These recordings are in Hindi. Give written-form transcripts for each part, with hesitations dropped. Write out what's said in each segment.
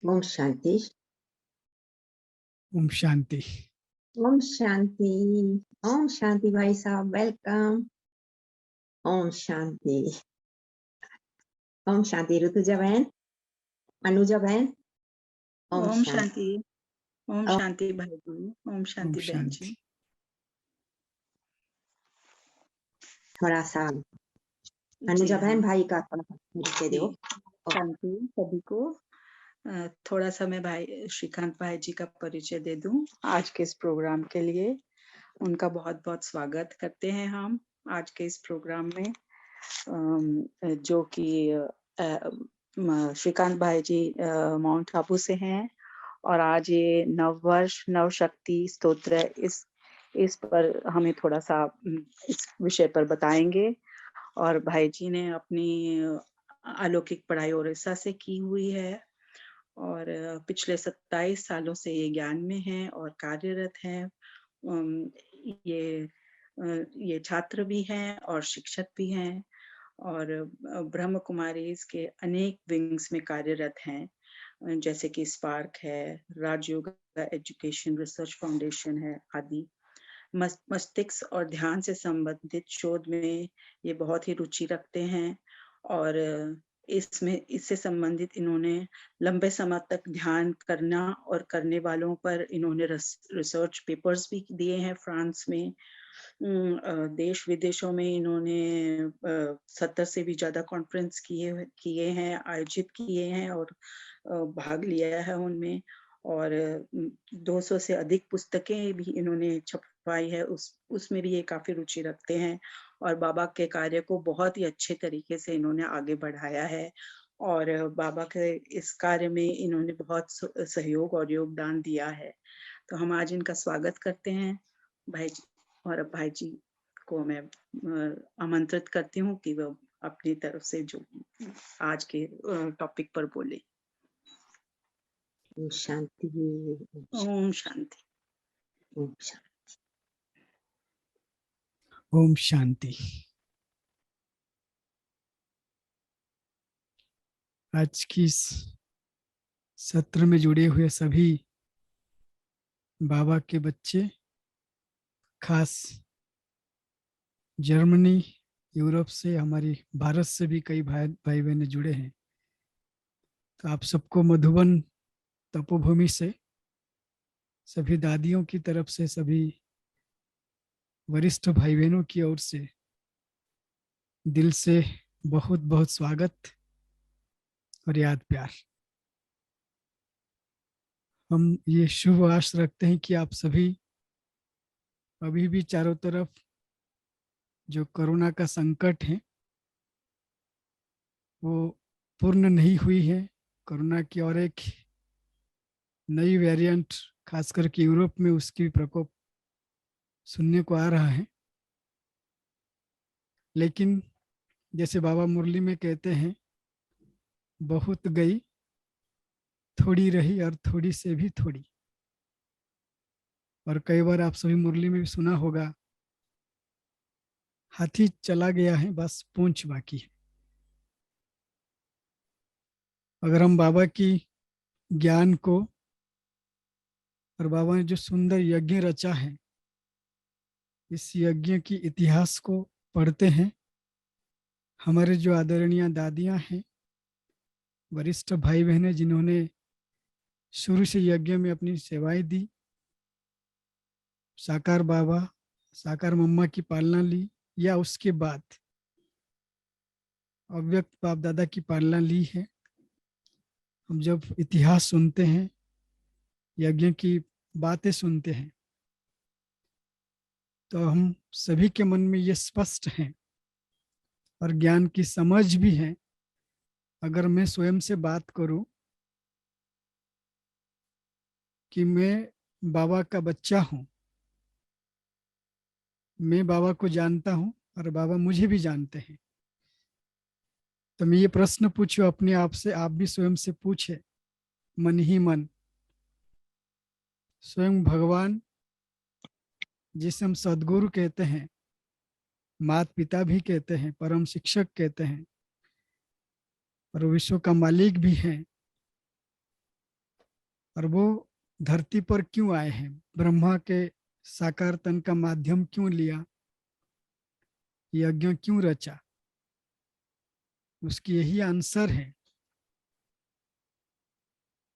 ओम शांति। ओम शांति। ओम शांति। ओम शांति भाई साहब, वेलकम। ओम शांति। ओम शांति ऋतुजा बहन, अनुजा बहन। ओम ओम शांति। शांति। ओम शांति भाई जी। ओम ओम शांति बहन जी। शांति। थोड़ा सा जी अनुजा बहन हाँ भाई का थोड़ा सा परिचय जी। दो। शांति सभी को। थोड़ा सा मैं भाई श्रीकांत भाई जी का परिचय दे दूं आज के इस प्रोग्राम के लिए। उनका बहुत बहुत स्वागत करते हैं हम आज के इस प्रोग्राम में, जो कि श्रीकांत भाई जी माउंट आबू से हैं और आज ये नववर्ष नव शक्ति स्तोत्र इस पर हमें थोड़ा सा इस विषय पर बताएंगे। और भाई जी ने अपनी अलौकिक पढ़ाई ओडिशा से की हुई है और पिछले 27 सालों से ये ज्ञान में हैं और कार्यरत हैं। ये छात्र भी हैं और शिक्षक भी हैं और ब्रह्म कुमारी के अनेक विंग्स में कार्यरत हैं, जैसे कि स्पार्क है, राजयोग एजुकेशन रिसर्च फाउंडेशन है आदि। मस्तिष्क और ध्यान से संबंधित शोध में ये बहुत ही रुचि रखते हैं और इससे संबंधित इन्होंने लंबे समय तक ध्यान करना और करने वालों पर इन्होंने रिसर्च पेपर्स भी दिए हैं फ्रांस में। देश विदेशों में इन्होंने 70 से भी ज्यादा कॉन्फ्रेंस किए हैं, आयोजित किए हैं और भाग लिया है उनमें। और 200 से अधिक पुस्तकें भी इन्होंने छपवाई है, उसमें भी ये काफी रुचि रखते हैं और बाबा के कार्य को बहुत ही अच्छे तरीके से इन्होंने आगे बढ़ाया है और बाबा के इस कार्य में इन्होंने बहुत सहयोग और योगदान दिया है। तो हम आज इनका स्वागत करते हैं भाई जी, और अब भाई जी को मैं आमंत्रित करती हूँ कि वो अपनी तरफ से जो आज के टॉपिक पर बोले। ओम शांति। ओम शांति। ओम शांति। ओम शांति। आज की इस सत्र में जुड़े हुए सभी बाबा के बच्चे, खास जर्मनी, यूरोप से, हमारी भारत से भी कई भाई बहन जुड़े हैं। तो आप सबको मधुबन तपोभूमि से, सभी दादियों की तरफ से, सभी वरिष्ठ भाई बहनों की ओर से दिल से बहुत बहुत स्वागत और याद प्यार। हम ये शुभ आश रखते हैं कि आप सभी अभी भी चारों तरफ जो कोरोना का संकट है वो पूर्ण नहीं हुई है। कोरोना की और एक नई वेरिएंट खास करके यूरोप में उसकी प्रकोप सुनने को आ रहा है। लेकिन जैसे बाबा मुरली में कहते हैं, बहुत गई थोड़ी रही और थोड़ी से भी थोड़ी। और कई बार आप सभी मुरली में भी सुना होगा, हाथी चला गया है, बस पूंछ बाकी है। अगर हम बाबा की ज्ञान को और बाबा ने जो सुंदर यज्ञ रचा है, इस यज्ञ की इतिहास को पढ़ते हैं, हमारे जो आदरणीय दादियां हैं, वरिष्ठ भाई बहनें जिन्होंने शुरू से यज्ञ में अपनी सेवाएं दी, साकार बाबा, साकार मम्मा की पालना ली या उसके बाद अव्यक्त बाप दादा की पालना ली है, हम जब इतिहास सुनते हैं, यज्ञ की बातें सुनते हैं, तो हम सभी के मन में ये स्पष्ट है और ज्ञान की समझ भी है। अगर मैं स्वयं से बात करूं कि मैं बाबा का बच्चा हूं, मैं बाबा को जानता हूं और बाबा मुझे भी जानते हैं, तो मैं ये प्रश्न पूछूं अपने आप से, आप भी स्वयं से पूछे मन ही मन। स्वयं भगवान, जिसे हम सदगुरु कहते हैं, माता पिता भी कहते हैं, परम शिक्षक कहते हैं और विश्व का मालिक भी है, और वो धरती पर क्यों आए हैं, ब्रह्मा के साकार तन का माध्यम क्यों लिया, यज्ञ क्यों रचा, उसकी यही आंसर है।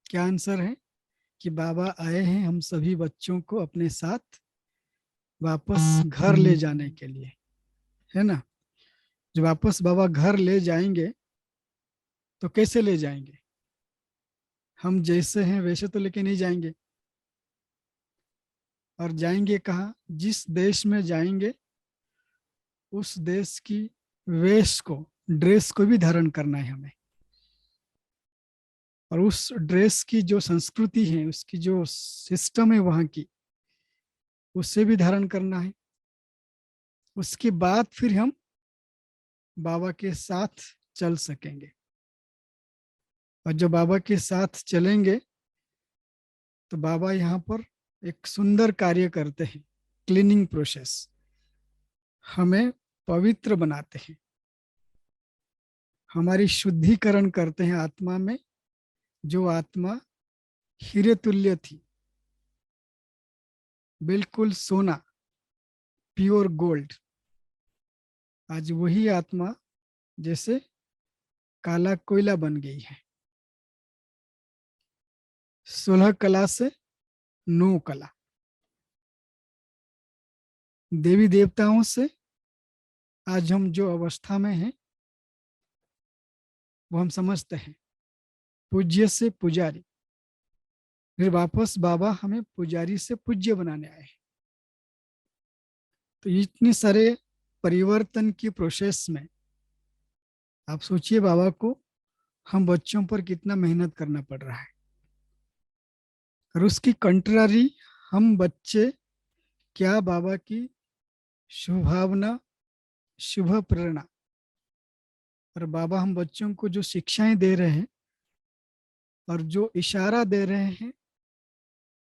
क्या आंसर है? कि बाबा आए हैं हम सभी बच्चों को अपने साथ वापस घर ले जाने के लिए, है ना। जब वापस बाबा घर ले जाएंगे तो कैसे ले जाएंगे? हम जैसे हैं वैसे तो लेके नहीं जाएंगे। और जाएंगे कहाँ? जिस देश में जाएंगे उस देश की वेश को, ड्रेस को भी धारण करना है हमें। और उस ड्रेस की जो संस्कृति है, उसकी जो सिस्टम है वहां की, उससे भी धारण करना है। उसके बाद फिर हम बाबा के साथ चल सकेंगे। और जब बाबा के साथ चलेंगे तो बाबा यहाँ पर एक सुंदर कार्य करते हैं, क्लीनिंग प्रोसेस, हमें पवित्र बनाते हैं, हमारी शुद्धिकरण करते हैं आत्मा में। जो आत्मा हीरे तुल्य थी, बिल्कुल सोना, प्योर गोल्ड, आज वही आत्मा जैसे काला कोयला बन गई है। 16 कला से 9 कला, देवी देवताओं से आज हम जो अवस्था में हैं वो हम समझते हैं, पूज्य से पुजारी। फिर वापस बाबा हमें पुजारी से पूज्य बनाने आए हैं। तो इतने सारे परिवर्तन की प्रोसेस में आप सोचिए बाबा को हम बच्चों पर कितना मेहनत करना पड़ रहा है। और उसकी कंट्रारी हम बच्चे क्या बाबा की शुभ भावना, शुभ प्रेरणा, और बाबा हम बच्चों को जो शिक्षाएं दे रहे हैं और जो इशारा दे रहे हैं,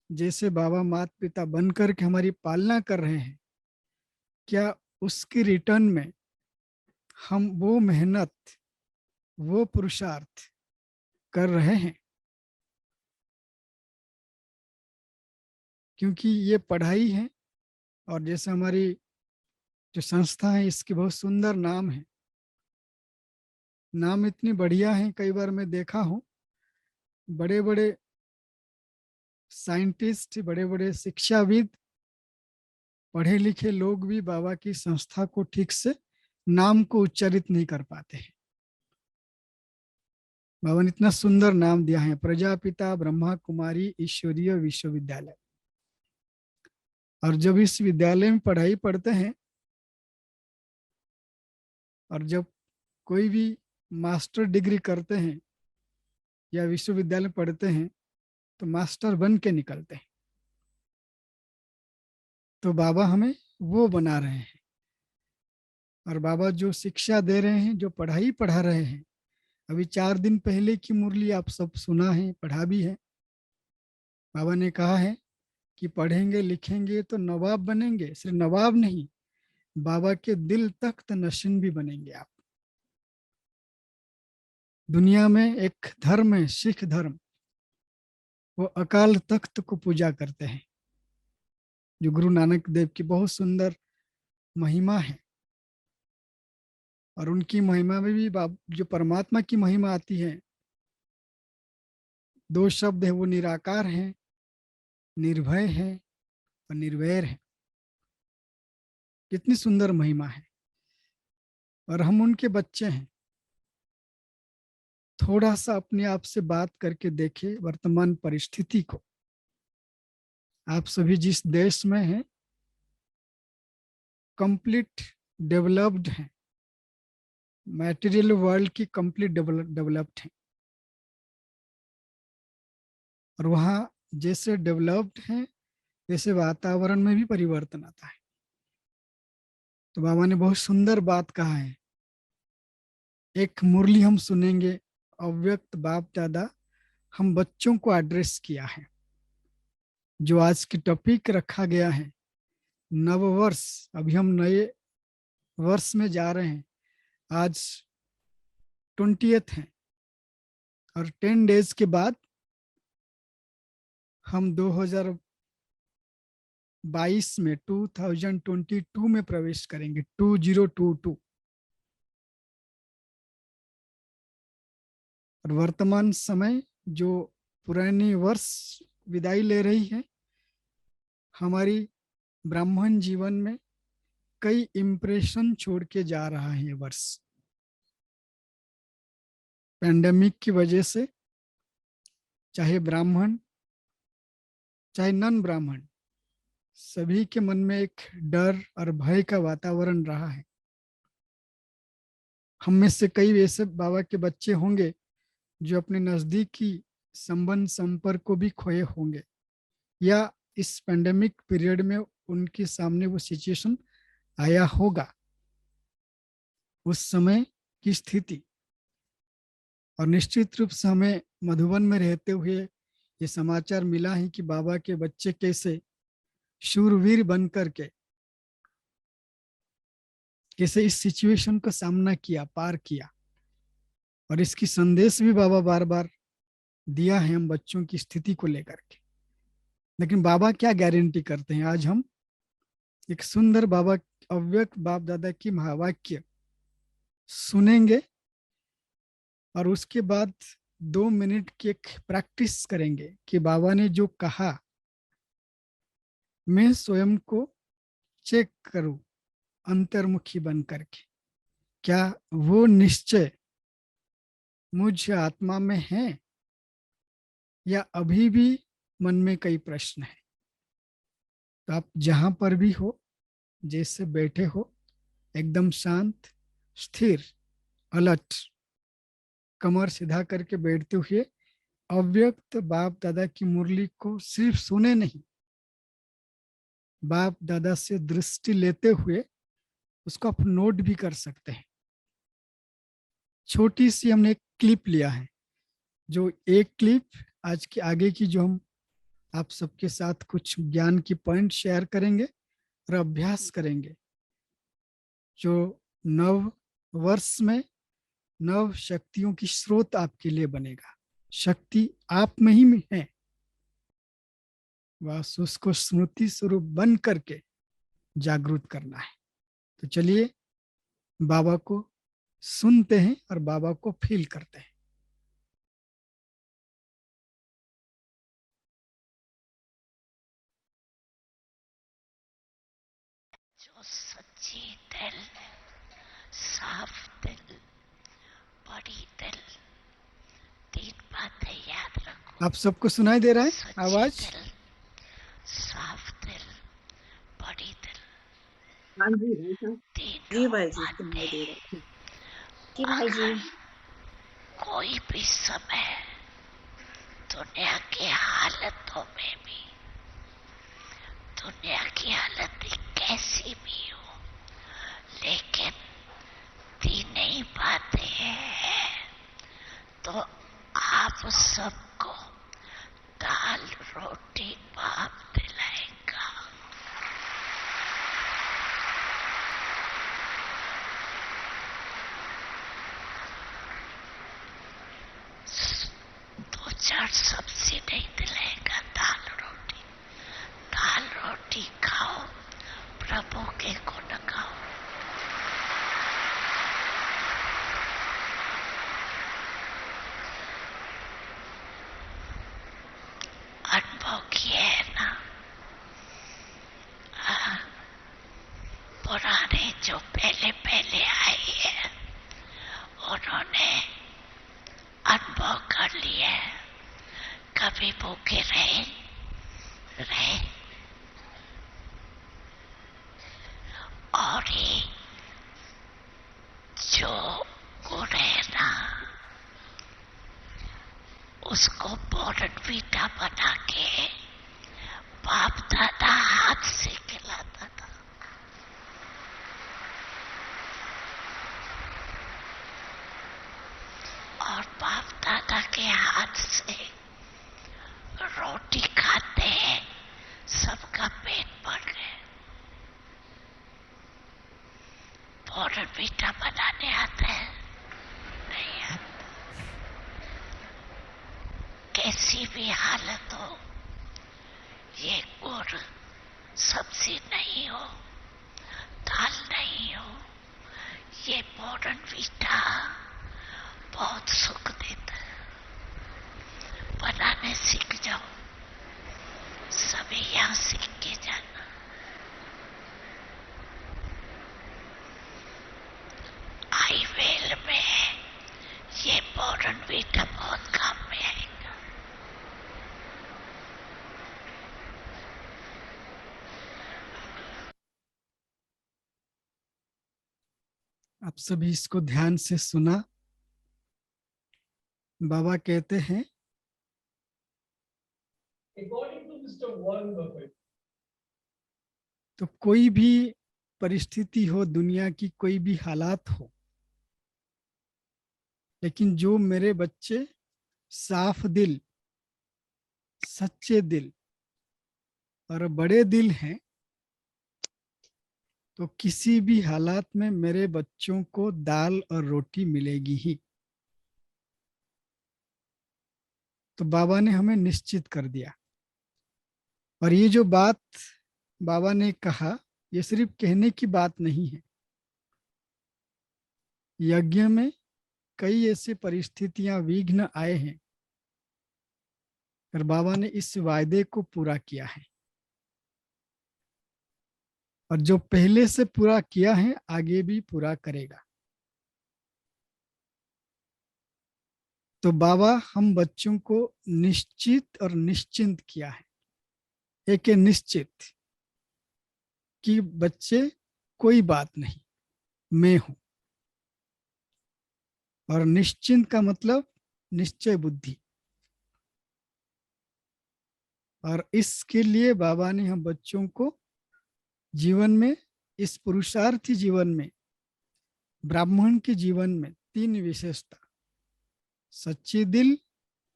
जैसे बाबा माता पिता बनकर के हमारी पालना कर रहे हैं, क्या उसकी रिटर्न में हम वो मेहनत, वो पुरुषार्थ कर रहे हैं? क्योंकि ये पढ़ाई है। और जैसे हमारी जो संस्था है इसकी बहुत सुंदर नाम है, नाम इतनी बढ़िया है, कई बार मैं देखा हूँ बड़े बड़े साइंटिस्ट, बड़े बड़े शिक्षाविद, पढ़े लिखे लोग भी बाबा की संस्था को ठीक से नाम को उच्चारित नहीं कर पाते हैं। बाबा ने इतना सुंदर नाम दिया है, प्रजापिता ब्रह्मा कुमारी ईश्वरीय विश्वविद्यालय। और जब इस विद्यालय में पढ़ाई पढ़ते हैं और जब कोई भी मास्टर डिग्री करते हैं या विश्वविद्यालय पढ़ते हैं तो मास्टर बन के निकलते हैं। तो बाबा हमें वो बना रहे हैं। और बाबा जो शिक्षा दे रहे हैं, जो पढ़ाई पढ़ा रहे हैं, अभी 4 दिन पहले की मुरली आप सब सुना है, पढ़ा भी है। बाबा ने कहा है कि पढ़ेंगे लिखेंगे तो नवाब बनेंगे। सिर्फ नवाब नहीं, बाबा के दिल तख्त नशीन भी बनेंगे आप। दुनिया में एक धर्म है, सिख धर्म, वो अकाल तख्त को पूजा करते हैं, जो गुरु नानक देव की बहुत सुंदर महिमा है। और उनकी महिमा में भी जो परमात्मा की महिमा आती है, 2 शब्द है, वो निराकार है, निर्भय है और निर्वैर है। कितनी सुंदर महिमा है। और हम उनके बच्चे हैं। थोड़ा सा अपने आप से बात करके देखें वर्तमान परिस्थिति को। आप सभी जिस देश में हैं, कंप्लीट डेवलप्ड हैं, मटेरियल वर्ल्ड की कंप्लीट डेवलप्ड है। और वहाँ जैसे डेवलप्ड है वैसे वातावरण में भी परिवर्तन आता है। तो बाबा ने बहुत सुंदर बात कहा है। एक मुरली हम सुनेंगे, अव्यक्त बाप दादा हम बच्चों को एड्रेस किया है। जो आज की टॉपिक रखा गया है, नववर्ष, अभी हम नए वर्ष में जा रहे हैं। आज 20th है और 10 डेज के बाद हम 2022 में 2022 में प्रवेश करेंगे, 2022। और वर्तमान समय जो पुरानी वर्ष विदाई ले रही है, हमारी ब्राह्मण जीवन में कई इम्प्रेशन छोड़ के जा रहा है ये वर्ष। पैंडेमिक की वजह से चाहे ब्राह्मण चाहे नॉन ब्राह्मण, सभी के मन में एक डर और भय का वातावरण रहा है। हम में से कई ऐसे बाबा के बच्चे होंगे जो अपने नजदीकी संबंध संपर्क को भी खोए होंगे, या इस पैंडेमिक पीरियड में उनके सामने वो सिचुएशन आया होगा। उस समय की स्थिति, और निश्चित रूप से हमें मधुबन में रहते हुए ये समाचार मिला है कि बाबा के बच्चे कैसे शूरवीर बन करके कैसे इस सिचुएशन का सामना किया, पार किया। और इसकी संदेश भी बाबा बार बार दिया है हम बच्चों की स्थिति को लेकर के। लेकिन बाबा क्या गारंटी करते हैं? आज हम एक सुंदर बाबा अव्यक्त बाप दादा की महावाक्य सुनेंगे और उसके बाद 2 मिनट की एक प्रैक्टिस करेंगे कि बाबा ने जो कहा मैं स्वयं को चेक करूं अंतर्मुखी बन करके, क्या वो निश्चय मुझ आत्मा में है या अभी भी मन में कई प्रश्न है। तो आप जहां पर भी हो, जैसे बैठे हो, एकदम शांत, स्थिर, अलर्ट, कमर सीधा करके बैठते हुए अव्यक्त बाप दादा की मुरली को सिर्फ सुने नहीं, बाप दादा से दृष्टि लेते हुए उसको आप नोट भी कर सकते हैं। छोटी सी हमने एक क्लिप लिया है, जो एक क्लिप आज के आगे की जो हम आप सबके साथ कुछ ज्ञान की पॉइंट शेयर करेंगे और अभ्यास करेंगे, जो नव वर्ष में नव शक्तियों की स्रोत आपके लिए बनेगा। शक्ति आप में ही है, बस उसको स्मृति स्वरूप बन करके जागृत करना है। तो चलिए बाबा को सुनते हैं और बाबा को फील करते हैं। जो सच्ची दिल, साफ दिल, बड़ी दिल, 3 बातें याद रखो। आप सबको सुनाई दे रहा है सच्ची आवाज? दिल, साफ दिल, बड़ी दिल, हाँ जी भाई साहब। जी 3 भाई जी, सुनाई दे बातें। रहा है। जी भाई जी। अगर कोई भी समय दुनिया की हालतों में भी, दुनिया की हालत कैसी भी हो, लेकिन 3 ही बातें हैं, तो आप सबको दाल रोटी बाप दिलाएगा। दो चार सब्जी नहीं दिलाएगा, दाल रोटी। दाल रोटी खाओ, प्रभु के गुण गाओ। अनुभव किए है ना, पुराने जो पहले पहले आए हैं उन्होंने अनुभव कर लिया है। कभी भूखे रहे और ये जो गुण है ना, उसको बोर्नवीटा बना के बाप दादा हाथ से खिलाता था। और बाप दादा के हाथ से रोटी खाते हैं, सबका पेट भर गए। बोर्नवीटा बनाने आता है? नहीं आता। कैसी भी हालत हो, ये गुड़ सब्जी नहीं हो, दाल नहीं हो, ये मॉडर्न वीटा बहुत सुख देता है। बनाने सीख जाओ, सभी यहाँ सीख के जाना। आईवेल में ये मॉडर्न वीटा बहुत काम में आएगा। आप सभी इसको ध्यान से सुना। बाबा कहते हैं, तो कोई भी परिस्थिति हो, दुनिया की कोई भी हालात हो, लेकिन जो मेरे बच्चे साफ दिल, सच्चे दिल और बड़े दिल हैं, तो किसी भी हालात में मेरे बच्चों को दाल और रोटी मिलेगी ही। तो बाबा ने हमें निश्चित कर दिया। और ये जो बात बाबा ने कहा, ये सिर्फ कहने की बात नहीं है। यज्ञ में कई ऐसी परिस्थितियां, विघ्न आए हैं, और बाबा ने इस वायदे को पूरा किया है। और जो पहले से पूरा किया है, आगे भी पूरा करेगा। तो बाबा हम बच्चों को निश्चित और निश्चिंत किया है। एक है निश्चित कि बच्चे कोई बात नहीं, मैं हूं। और निश्चिंत का मतलब निश्चय बुद्धि। और इसके लिए बाबा ने हम बच्चों को जीवन में, इस पुरुषार्थी जीवन में, ब्राह्मण के जीवन में 3 विशेषता, सच्चे दिल,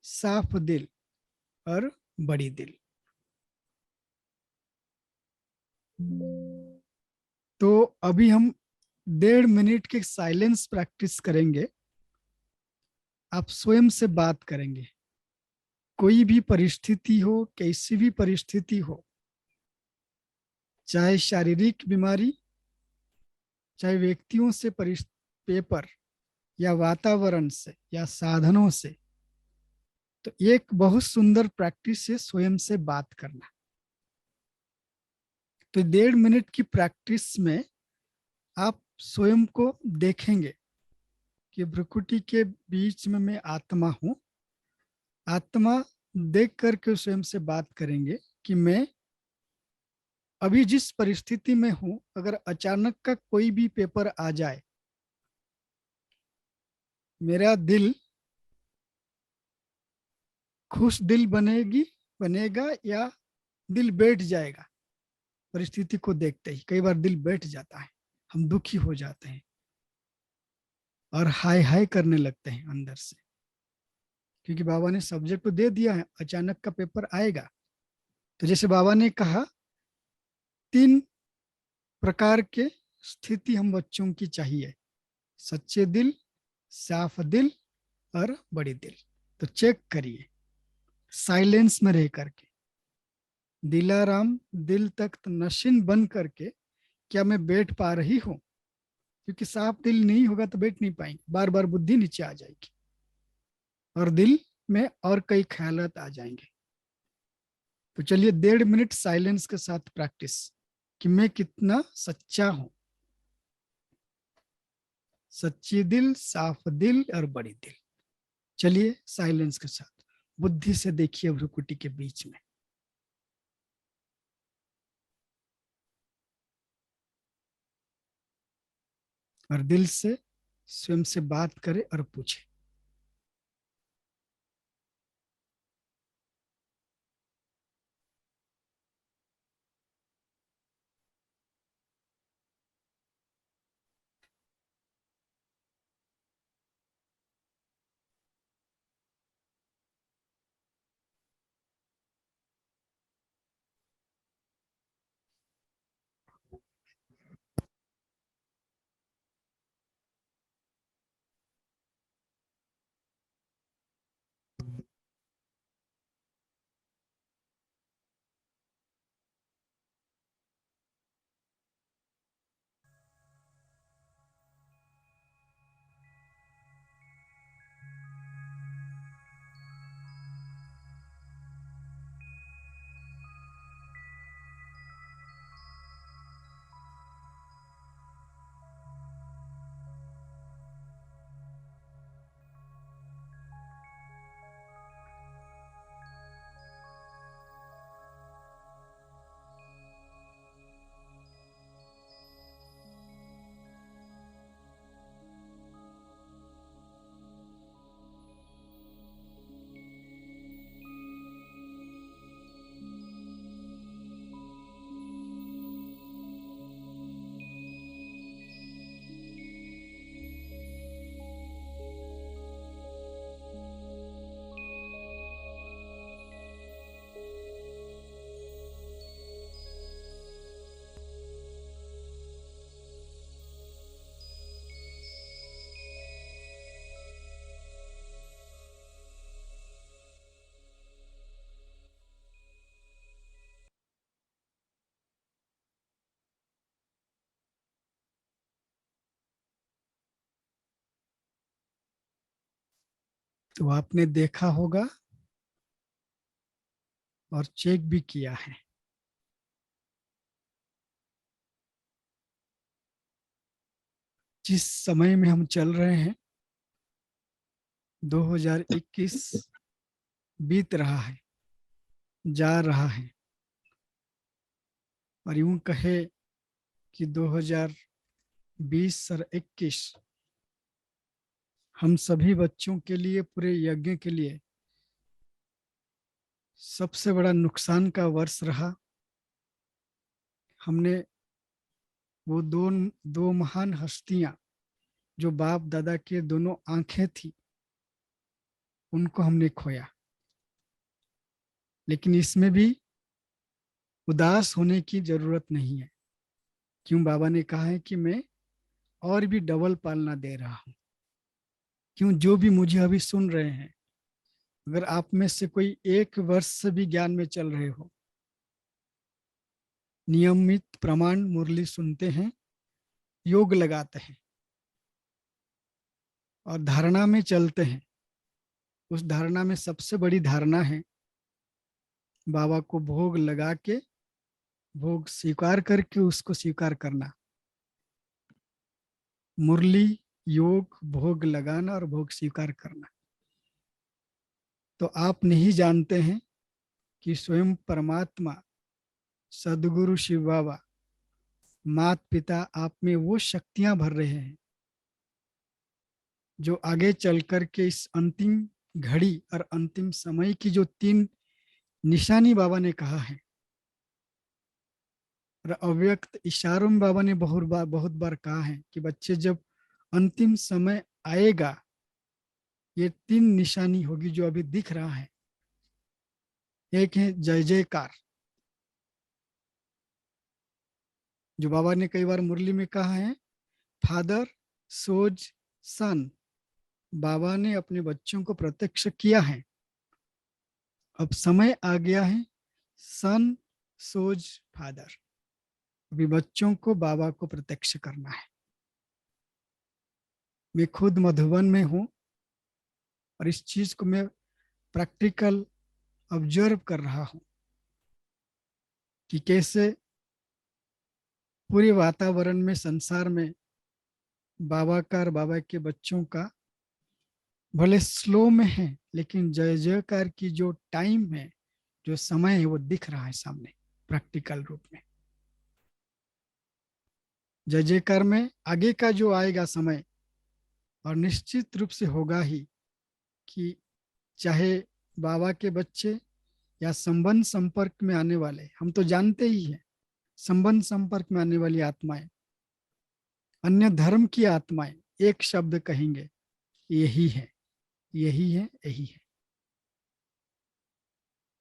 साफ दिल और बड़ी दिल। तो अभी हम 1.5 मिनट के साइलेंस प्रैक्टिस करेंगे। आप स्वयं से बात करेंगे। कोई भी परिस्थिति हो, कैसी भी परिस्थिति हो, चाहे शारीरिक बीमारी, चाहे व्यक्तियों से, पेपर या वातावरण से या साधनों से, तो एक बहुत सुंदर प्रैक्टिस है स्वयं से बात करना। तो 1.5 मिनट की प्रैक्टिस में आप स्वयं को देखेंगे कि भ्रुकुटी के बीच में मैं आत्मा हूं। आत्मा देख करके स्वयं से बात करेंगे कि मैं अभी जिस परिस्थिति में हूं, अगर अचानक का कोई भी पेपर आ जाए, मेरा दिल खुश दिल बनेगा या दिल बैठ जाएगा। परिस्थिति को देखते ही कई बार दिल बैठ जाता है, हम दुखी हो जाते हैं और हाय हाय करने लगते हैं अंदर से, क्योंकि बाबा ने सब्जेक्ट तो दे दिया है, अचानक का पेपर आएगा। तो जैसे बाबा ने कहा, 3 प्रकार के स्थिति हम बच्चों की चाहिए, सच्चे दिल, साफ दिल और बड़ी दिल। तो चेक करिए साइलेंस में रह करके, दिलाराम दिल तख्त नशीन बन करके, क्या मैं बैठ पा रही हूं? क्योंकि साफ दिल नहीं होगा तो बैठ नहीं पाएंगे, बार बार बुद्धि नीचे आ जाएगी और दिल में और कई ख्यालात आ जाएंगे। तो चलिए 1.5 मिनट साइलेंस के साथ प्रैक्टिस कि मैं कितना सच्चा हूं। सच्ची दिल, साफ दिल और बड़ी दिल। चलिए साइलेंस के साथ बुद्धि से देखिए भ्रुकुटी के बीच में। और दिल से स्वयं से बात करें और पूछे, तो आपने देखा होगा और चेक भी किया है। जिस समय में हम चल रहे हैं, 2021 बीत रहा है, जा रहा है, और यूं कहे कि 2020 और 21 हम सभी बच्चों के लिए, पूरे यज्ञ के लिए सबसे बड़ा नुकसान का वर्ष रहा। हमने वो दो महान हस्तियां जो बाप दादा के दोनों आंखें थी, उनको हमने खोया। लेकिन इसमें भी उदास होने की जरूरत नहीं है। क्यों? बाबा ने कहा है कि मैं और भी डबल पालना दे रहा हूं। क्यों? जो भी मुझे अभी सुन रहे हैं, अगर आप में से कोई 1 वर्ष से भी ज्ञान में चल रहे हो, नियमित प्रमाण मुरली सुनते हैं, योग लगाते हैं और धारणा में चलते हैं, उस धारणा में सबसे बड़ी धारणा है बाबा को भोग लगा के, भोग स्वीकार करके उसको स्वीकार करना। मुरली, योग, भोग लगाना और भोग स्वीकार करना। तो आप नहीं जानते हैं कि स्वयं परमात्मा, सदगुरु शिव बाबा, माता पिता आप में वो शक्तियां भर रहे हैं जो आगे चल कर के इस अंतिम घड़ी और अंतिम समय की जो 3 निशानी बाबा ने कहा है, और अव्यक्त इशारों में बाबा ने बहुत बार कहा है कि बच्चे जब अंतिम समय आएगा, ये 3 निशानी होगी जो अभी दिख रहा है। एक है जय जयकार, जो बाबा ने कई बार मुरली में कहा है, फादर सोज सन। बाबा ने अपने बच्चों को प्रत्यक्ष किया है, अब समय आ गया है सन सोज फादर। अभी बच्चों को बाबा को प्रत्यक्ष करना है। मैं खुद मधुबन में हूं और इस चीज को मैं प्रैक्टिकल ऑब्जर्व कर रहा हूं कि कैसे पूरे वातावरण में, संसार में बाबा का और बाबा के बच्चों का भले स्लो में है, लेकिन जय जयकार की जो टाइम है, जो समय है, वो दिख रहा है सामने प्रैक्टिकल रूप में। जय जयकार में आगे का जो आएगा समय, और निश्चित रूप से होगा ही, कि चाहे बाबा के बच्चे या संबंध संपर्क में आने वाले, हम तो जानते ही हैं, संबंध संपर्क में आने वाली आत्माएं, अन्य धर्म की आत्माएं एक शब्द कहेंगे, यही है, यही है, यही है।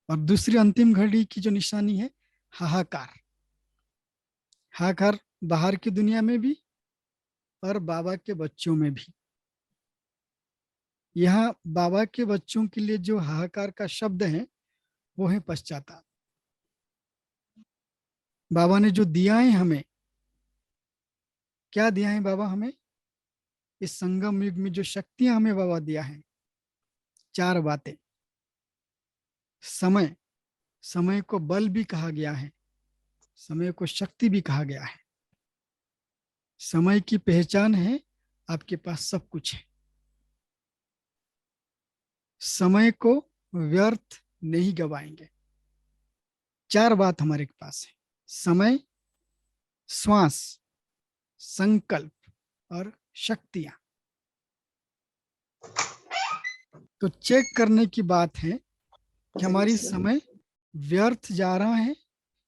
और दूसरी अंतिम घड़ी की जो निशानी है, हाहाकार। हाहाकार बाहर की दुनिया में भी और बाबा के बच्चों में भी। यहाँ बाबा के बच्चों के लिए जो हाहाकार का शब्द है, वो है पश्चाताप। बाबा ने जो दिया है हमें, क्या दिया है बाबा हमें? इस संगम युग में जो शक्तियां हमें बाबा दिया है, 4 बातें। समय, समय को बल भी कहा गया है, समय को शक्ति भी कहा गया है। समय की पहचान है, आपके पास सब कुछ है। समय को व्यर्थ नहीं गवाएंगे। 4 बात हमारे पास है: समय, श्वास, संकल्प और शक्तियां। तो चेक करने की बात है कि हमारी समय व्यर्थ जा रहा है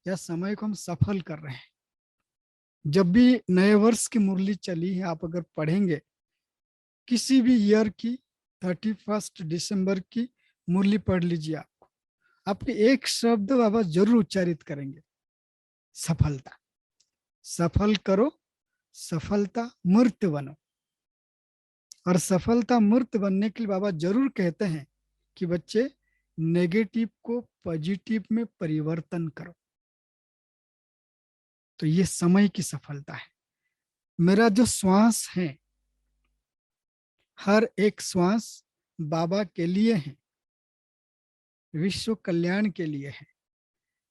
या समय को हम सफल कर रहे हैं। जब भी नए वर्ष की मुरली चली है, आप अगर पढ़ेंगे किसी भी ईयर की 31 दिसंबर की मुरली पढ़ लीजिए, आपके एक शब्द बाबा जरूर उच्चारित करेंगे: सफलता। सफल करो, सफलता मूर्त बनो। और सफलता मूर्त बनने के लिए बाबा जरूर कहते हैं कि बच्चे नेगेटिव को पॉजिटिव में परिवर्तन करो। तो ये समय की सफलता है। मेरा जो श्वास है, हर एक श्वास बाबा के लिए हैं, विश्व कल्याण के लिए है।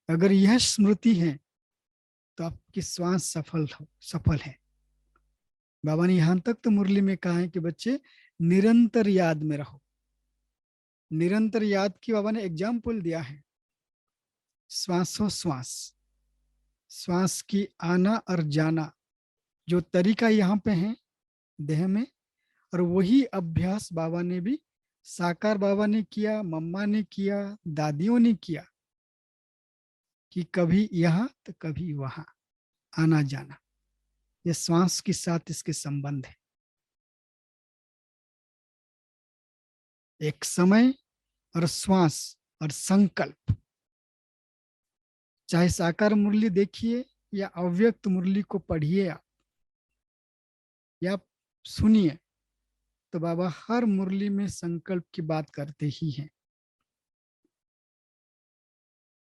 अगर यह स्मृति है तो आपकी श्वास सफल है। बाबा ने यहां तक तो मुरली में कहा है कि बच्चे निरंतर याद में रहो। निरंतर याद की बाबा ने एग्जाम्पल दिया है, श्वासोश्वास, श्वास की आना और जाना जो तरीका यहाँ पे है देह में, और वही अभ्यास बाबा ने भी, साकार बाबा ने किया, मम्मा ने किया, दादियों ने किया, कि कभी यहाँ तो कभी वहां आना जाना। ये श्वास के साथ इसके संबंध है। एक समय और श्वास और संकल्प। चाहे साकार मुरली देखिए या अव्यक्त मुरली को पढ़िए आप या सुनिए, तो बाबा हर मुरली में संकल्प की बात करते ही हैं।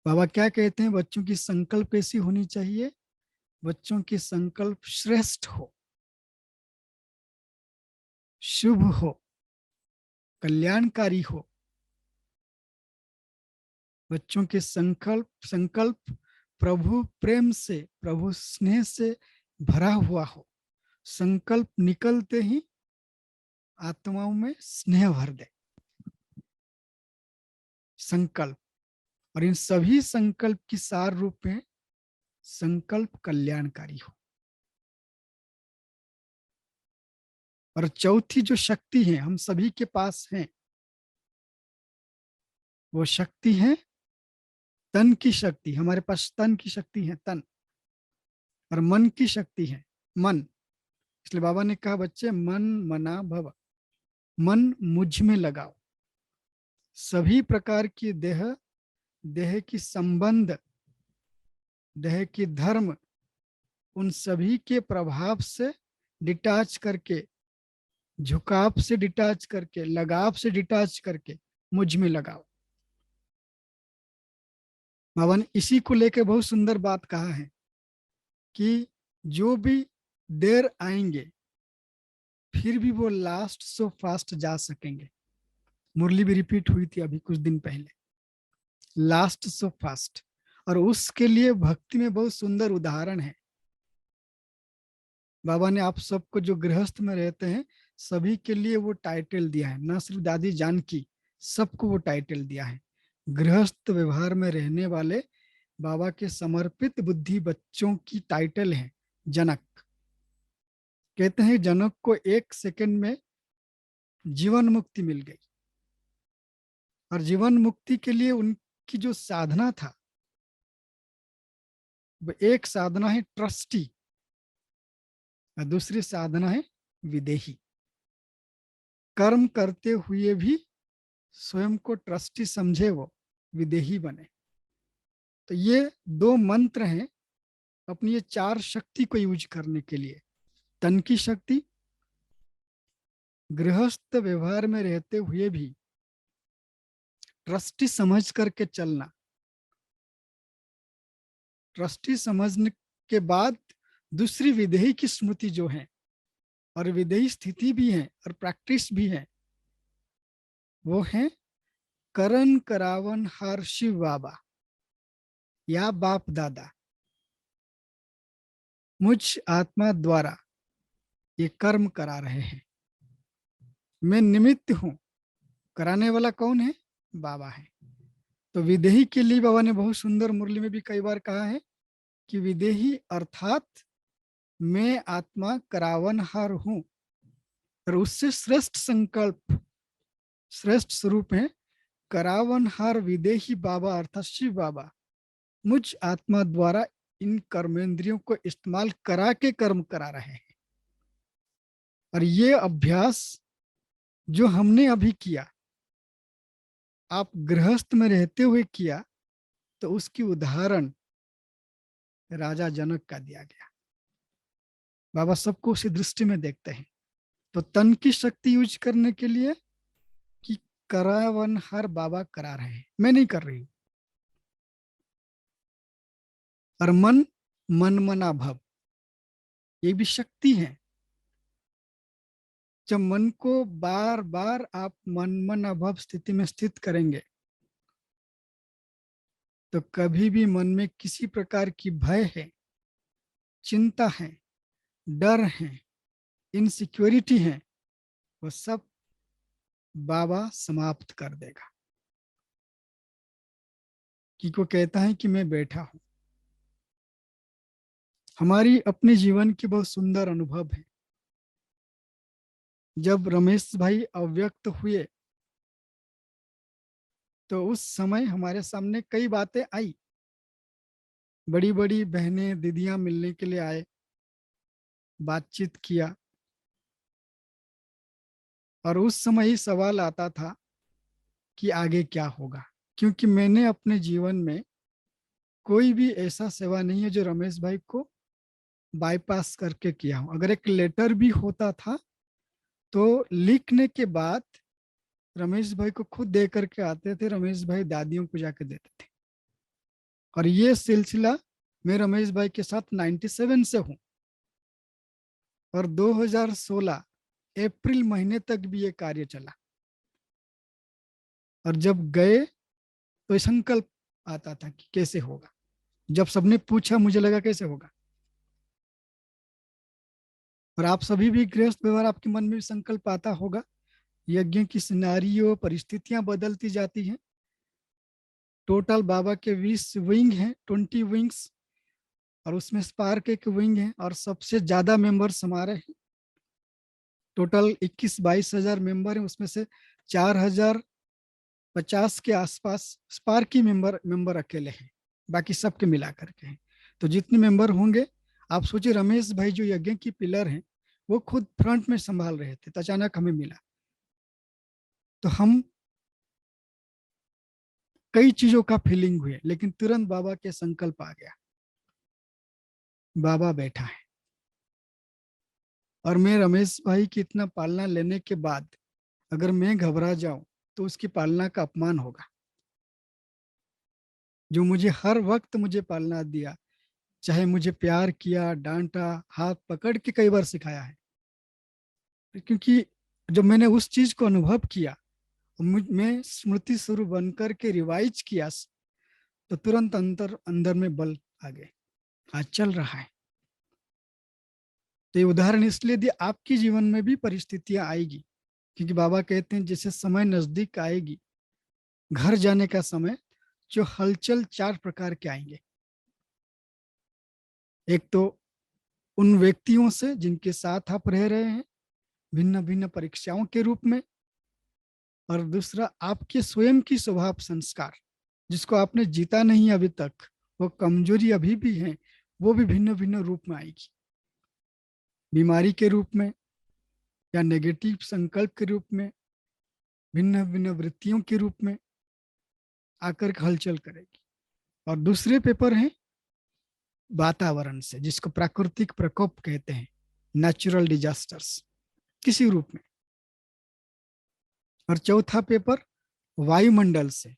बाबा क्या कहते हैं, बच्चों की संकल्प कैसी होनी चाहिए? बच्चों की संकल्प श्रेष्ठ हो, शुभ हो, कल्याणकारी हो। बच्चों के संकल्प प्रभु प्रेम से, प्रभु स्नेह से भरा हुआ हो। संकल्प निकलते ही आत्माओं में स्नेह भर दे। संकल्प, और इन सभी संकल्प की सार रूप में संकल्प कल्याणकारी हो। और चौथी जो शक्ति है हम सभी के पास है, वो शक्ति है तन की शक्ति। हमारे पास तन की शक्ति है, तन, और मन की शक्ति है, मन। इसलिए बाबा ने कहा बच्चे मन मना भव, मन मुझ में लगाओ। सभी प्रकार की देह की संबंध, देह की धर्म, उन सभी के प्रभाव से डिटैच करके, झुकाव से डिटैच करके, लगाव से डिटैच करके मुझ में लगाओ। बाबा ने इसी को लेकर बहुत सुंदर बात कहा है कि जो भी देर आएंगे फिर भी वो लास्ट सो फास्ट जा सकेंगे। मुरली भी रिपीट हुई थी अभी कुछ दिन पहले, लास्ट सो फास्ट। और उसके लिए भक्ति में बहुत सुंदर उदाहरण है। बाबा ने आप सबको जो गृहस्थ में रहते हैं सभी के लिए वो टाइटल दिया है, ना सिर्फ दादी जानकी, सबको वो टाइटल दिया है। गृहस्थ व्यवहार में रहने वाले बाबा के समर्पित बुद्धि बच्चों की टाइटल है जनक। कहते हैं जनक को 1 सेकंड में जीवन मुक्ति मिल गई, और जीवन मुक्ति के लिए उनकी जो साधना था, वो एक साधना है ट्रस्टी और दूसरी साधना है विदेही। कर्म करते हुए भी स्वयं को ट्रस्टी समझे, वो विदेही बने। तो ये 2 मंत्र हैं अपनी ये 4 शक्ति को यूज करने के लिए। तन की शक्ति, गृहस्थ व्यवहार में रहते हुए भी ट्रस्टी समझ करके चलना। ट्रस्टी समझने के बाद दूसरी विदेही की स्मृति जो है, और विदेही स्थिति भी है और प्रैक्टिस भी है, वो है करण करावन हर शिव बाबा या बाप दादा। मुझ आत्मा द्वारा ये कर्म करा रहे हैं, मैं निमित्त हूं। कराने वाला कौन है? बाबा है। तो विदेही के लिए बाबा ने बहुत सुंदर मुरली में भी कई बार कहा है कि विदेही अर्थात मैं आत्मा करावनहार हूं। और उससे श्रेष्ठ संकल्प, श्रेष्ठ स्वरूप है करावनहार विदेही बाबा अर्थात शिव बाबा मुझ आत्मा द्वारा इन कर्मेंद्रियों को इस्तेमाल करा के कर्म करा रहे हैं। और ये अभ्यास जो हमने अभी किया, आप गृहस्थ में रहते हुए किया, तो उसकी उदाहरण राजा जनक का दिया गया। बाबा सबको उसी दृष्टि में देखते हैं। तो तन की शक्ति यूज करने के लिए कि करावन हर बाबा करा रहे हैं, मैं नहीं कर रही हूं। और मन मना भव, ये भी शक्ति है। जब मन को बार बार आप मन अभाव स्थिति में स्थित करेंगे तो कभी भी मन में किसी प्रकार की भय है, चिंता है, डर है, इनसिक्योरिटी है, वो सब बाबा समाप्त कर देगा। कि को कहता है कि मैं बैठा हूं। हमारी अपने जीवन की बहुत सुंदर अनुभव है। जब रमेश भाई अव्यक्त हुए तो उस समय हमारे सामने कई बातें आई। बड़ी बड़ी बहनें दीदियां मिलने के लिए आए, बातचीत किया, और उस समय ही सवाल आता था कि आगे क्या होगा। क्योंकि मैंने अपने जीवन में कोई भी ऐसा सेवा नहीं है जो रमेश भाई को बाईपास करके किया हो। अगर एक लेटर भी होता था तो लिखने के बाद रमेश भाई को खुद दे करके आते थे, रमेश भाई दादियों को जाके देते थे। और ये सिलसिला मैं रमेश भाई के साथ 97 से हूं और 2016 अप्रैल महीने तक भी ये कार्य चला। और जब गए तो संकल्प आता था कि कैसे होगा। जब सबने पूछा मुझे लगा कैसे होगा। और आप सभी भी गृहस्थ व्यवहार, आपके मन में भी संकल्प आता होगा। यज्ञ की सिनारियो परिस्थितियां बदलती जाती हैं। टोटल बाबा के 20 विंग हैं, 20 विंग्स, और उसमें स्पार्क एक विंग है और सबसे ज्यादा मेंबर्स हमारे हैं। टोटल 21-22 हजार मेंबर हैं, उसमें से 4050 के आसपास स्पार्क ही मेंबर अकेले हैं, बाकी सबके मिला करके हैं। तो जितने मेंबर होंगे, आप सोचिए रमेश भाई जो यज्ञ की पिलर हैं वो खुद फ्रंट में संभाल रहे थे, तो अचानक हमें मिला। तो हम कई चीजों का फीलिंग हुए, लेकिन तुरंत बाबा के संकल्प आ गया। बाबा बैठा है और मैं रमेश भाई की इतना पालना लेने के बाद अगर मैं घबरा जाऊं तो उसकी पालना का अपमान होगा। जो मुझे हर वक्त मुझे पालना दिया, चाहे मुझे प्यार किया, डांटा, हाथ पकड़ के कई बार सिखाया है। क्योंकि जब मैंने उस चीज को अनुभव किया, मैं स्मृति स्वरूप बनकर के रिवाइज किया, तो तुरंत अंदर में बल आ गए। आज चल रहा है। तो ये उदाहरण इसलिए दिया, आपके जीवन में भी परिस्थितियां आएगी। क्योंकि बाबा कहते हैं जैसे समय नजदीक आएगी, घर जाने का समय, जो हलचल 4 प्रकार के आएंगे। एक तो उन व्यक्तियों से जिनके साथ आप रह रहे हैं भिन्न भिन्न परीक्षाओं के रूप में, और दूसरा आपके स्वयं की स्वभाव संस्कार जिसको आपने जीता नहीं अभी तक, वो कमजोरी अभी भी है, वो भी भिन्न भिन्न रूप में आएगी। बीमारी के रूप में या नेगेटिव संकल्प के रूप में, भिन्न भिन्न वृत्तियों के रूप में आकर हलचल करेगी। और दूसरे पेपर हैं वातावरण से, जिसको प्राकृतिक प्रकोप कहते हैं, नेचुरल डिजास्टर्स किसी रूप में। और चौथा पेपर वायुमंडल से,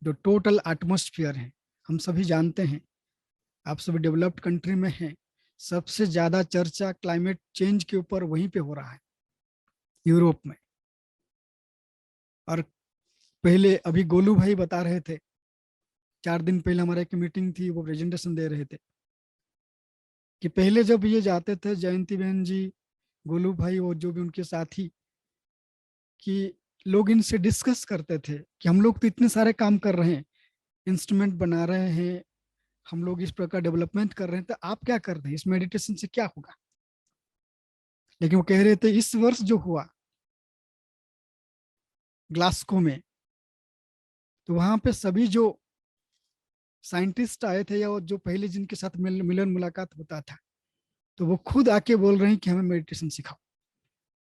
जो टोटल एटमॉस्फेयर है। हम सभी जानते हैं, आप सभी डेवलप्ड कंट्री में हैं, सबसे ज्यादा चर्चा क्लाइमेट चेंज के ऊपर वहीं पे हो रहा है, यूरोप में। और पहले अभी गोलू भाई बता रहे थे, 4 दिन पहले हमारे एक मीटिंग थी, वो प्रेजेंटेशन दे रहे थे कि पहले जब ये जाते थे, जयंती बहन जी, गोलू भाई और जो भी उनके साथी, कि लोग इनसे डिस्कस करते थे कि हम लोग तो इतने सारे काम कर रहे हैं, इंस्ट्रूमेंट बना रहे हैं, हम लोग इस प्रकार डेवलपमेंट कर रहे हैं, तो आप क्या कर रहे हैं, इस मेडिटेशन से क्या होगा। लेकिन वो कह रहे थे इस वर्ष जो हुआ ग्लासगो में, तो वहां पे सभी जो साइंटिस्ट आए थे या जो पहले जिनके साथ मिलन मुलाकात होता था, तो वो खुद आके बोल रहे हैं कि हमें मेडिटेशन सिखाओ,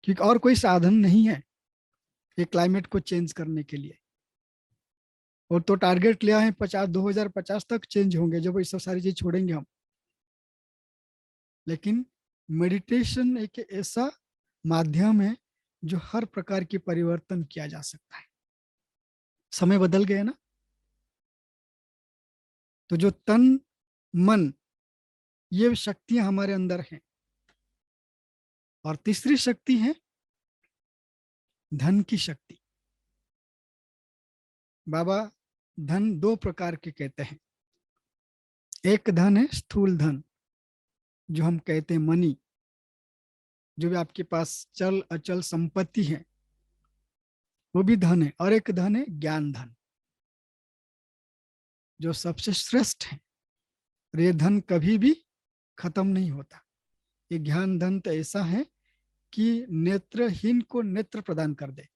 क्योंकि और कोई साधन नहीं है ये क्लाइमेट को चेंज करने के लिए। और तो टारगेट लिया है 2050 तक चेंज होंगे जब ये सब सारी चीज छोड़ेंगे हम। लेकिन मेडिटेशन एक ऐसा माध्यम है जो हर प्रकार की परिवर्तन किया जा सकता है। समय बदल गए ना, तो जो तन मन, ये शक्तियां हमारे अंदर हैं। और तीसरी शक्ति है धन की शक्ति। बाबा धन दो प्रकार के कहते हैं। एक धन है स्थूल धन, जो हम कहते हैं मनी, जो भी आपके पास चल अचल संपत्ति है वो भी धन है। और एक धन है ज्ञान धन, जो सबसे श्रेष्ठ है। और ये धन कभी भी खत्म नहीं होता। ये ज्ञान धन तो ऐसा है कि नेत्रहीन को नेत्र प्रदान कर दे,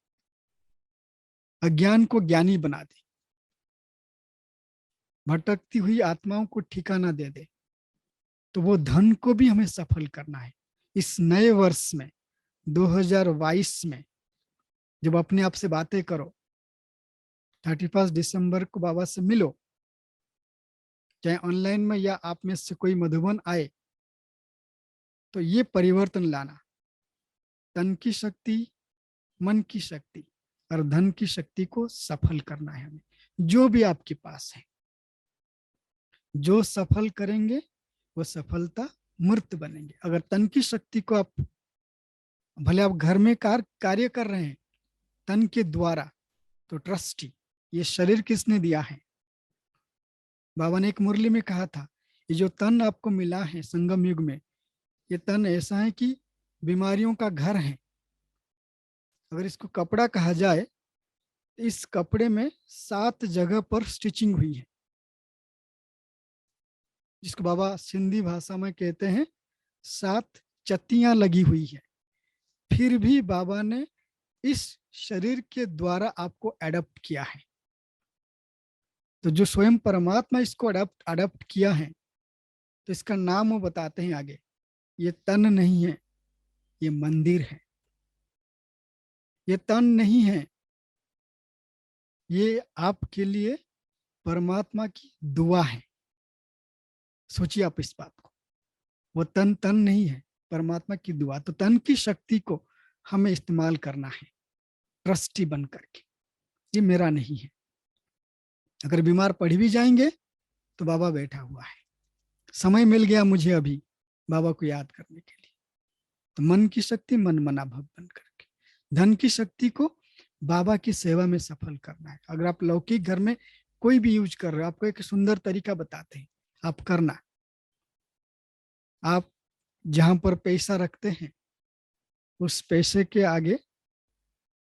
अज्ञान को ज्ञानी बना दे, भटकती हुई आत्माओं को ठिकाना दे दे। तो वो धन को भी हमें सफल करना है। इस नए वर्ष में 2022 में जब अपने आप से बातें करो, 31 दिसंबर को बाबा से मिलो, चाहे ऑनलाइन में या आप में से कोई मधुबन आए, तो ये परिवर्तन लाना, तन की शक्ति, मन की शक्ति और धन की शक्ति को सफल करना है हमें। जो भी आपके पास है, जो सफल करेंगे वो सफलता मूर्त बनेंगे। अगर तन की शक्ति को आप, भले आप घर में कार्य कर रहे हैं तन के द्वारा, तो ट्रस्टी, ये शरीर किसने दिया है? बाबा ने एक मुरली में कहा था, ये जो तन आपको मिला है संगम युग में, ये तन ऐसा है कि बीमारियों का घर है। अगर इसको कपड़ा कहा जाए, इस कपड़े में 7 जगह पर स्टिचिंग हुई है, जिसको बाबा सिंधी भाषा में कहते हैं 7 चत्तियां लगी हुई है। फिर भी बाबा ने इस शरीर के द्वारा आपको एडप्ट किया है। तो जो स्वयं परमात्मा इसको अडॉप्ट किया है, तो इसका नाम वो बताते हैं आगे। ये तन नहीं है, ये मंदिर है। ये तन नहीं है, ये आपके लिए परमात्मा की दुआ है। सोचिए आप इस बात को। वो तन नहीं है, परमात्मा की दुआ। तो तन की शक्ति को हमें इस्तेमाल करना है ट्रस्टी बन करके। ये मेरा नहीं है। अगर बीमार पड़ भी जाएंगे तो बाबा बैठा हुआ है। समय मिल गया मुझे अभी बाबा को याद करने के लिए, तो मन की शक्ति मन मना भव बन करके, धन की शक्ति को बाबा की सेवा में सफल करना है। अगर आप लौकिक घर में कोई भी यूज कर रहे हो, आपको एक सुंदर तरीका बताते हैं, आप करना। आप जहां पर पैसा रखते हैं उस पैसे के आगे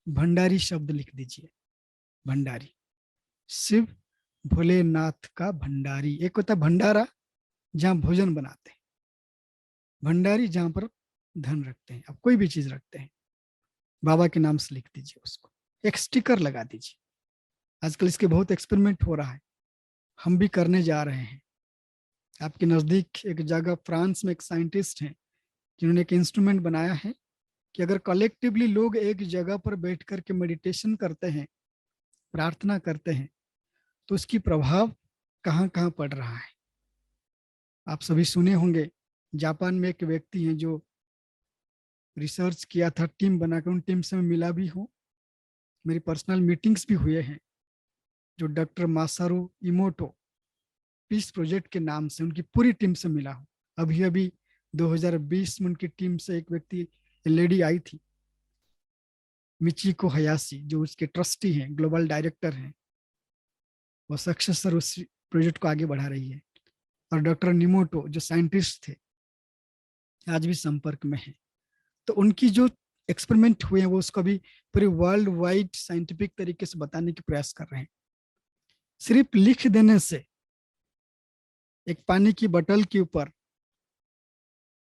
भंडारी शब्द लिख दीजिए। भंडारी, शिव भोलेनाथ का भंडारी। एक होता है भंडारा जहां भोजन बनाते हैं, भंडारी जहां पर धन रखते हैं। आप कोई भी चीज रखते हैं, बाबा के नाम से लिख दीजिए, उसको एक स्टिकर लगा दीजिए। आजकल इसके बहुत एक्सपेरिमेंट हो रहा है, हम भी करने जा रहे हैं। आपके नजदीक एक जगह फ्रांस में एक साइंटिस्ट हैं जिन्होंने एक इंस्ट्रूमेंट बनाया है कि अगर कलेक्टिवली लोग एक जगह पर बैठ करके मेडिटेशन करते हैं, प्रार्थना करते हैं, तो उसकी प्रभाव कहाँ कहाँ पड़ रहा है। आप सभी सुने होंगे, जापान में एक व्यक्ति हैं जो रिसर्च किया था, टीम बनाकर, उन टीम से मैं मिला भी हूँ, मेरी पर्सनल मीटिंग्स भी हुए हैं, जो doctor Masaru Emoto peace project के नाम से, उनकी पूरी टीम से मिला हूँ। अभी अभी 2020 में उनकी टीम से एक व्यक्ति, लेडी आई थी, मिचिको हयाशी, जो उसके ट्रस्टी हैं, ग्लोबल डायरेक्टर हैं, वो सक्सेसर उस प्रोजेक्ट को आगे बढ़ा रही है। और डॉक्टर निमोटो जो साइंटिस्ट थे, आज भी संपर्क में है। तो उनकी जो एक्सपेरिमेंट हुए हैं वो उसको भी पूरे वर्ल्ड वाइड साइंटिफिक तरीके से बताने की प्रयास कर रहे हैं। सिर्फ लिख देने से, एक पानी की बोतल के ऊपर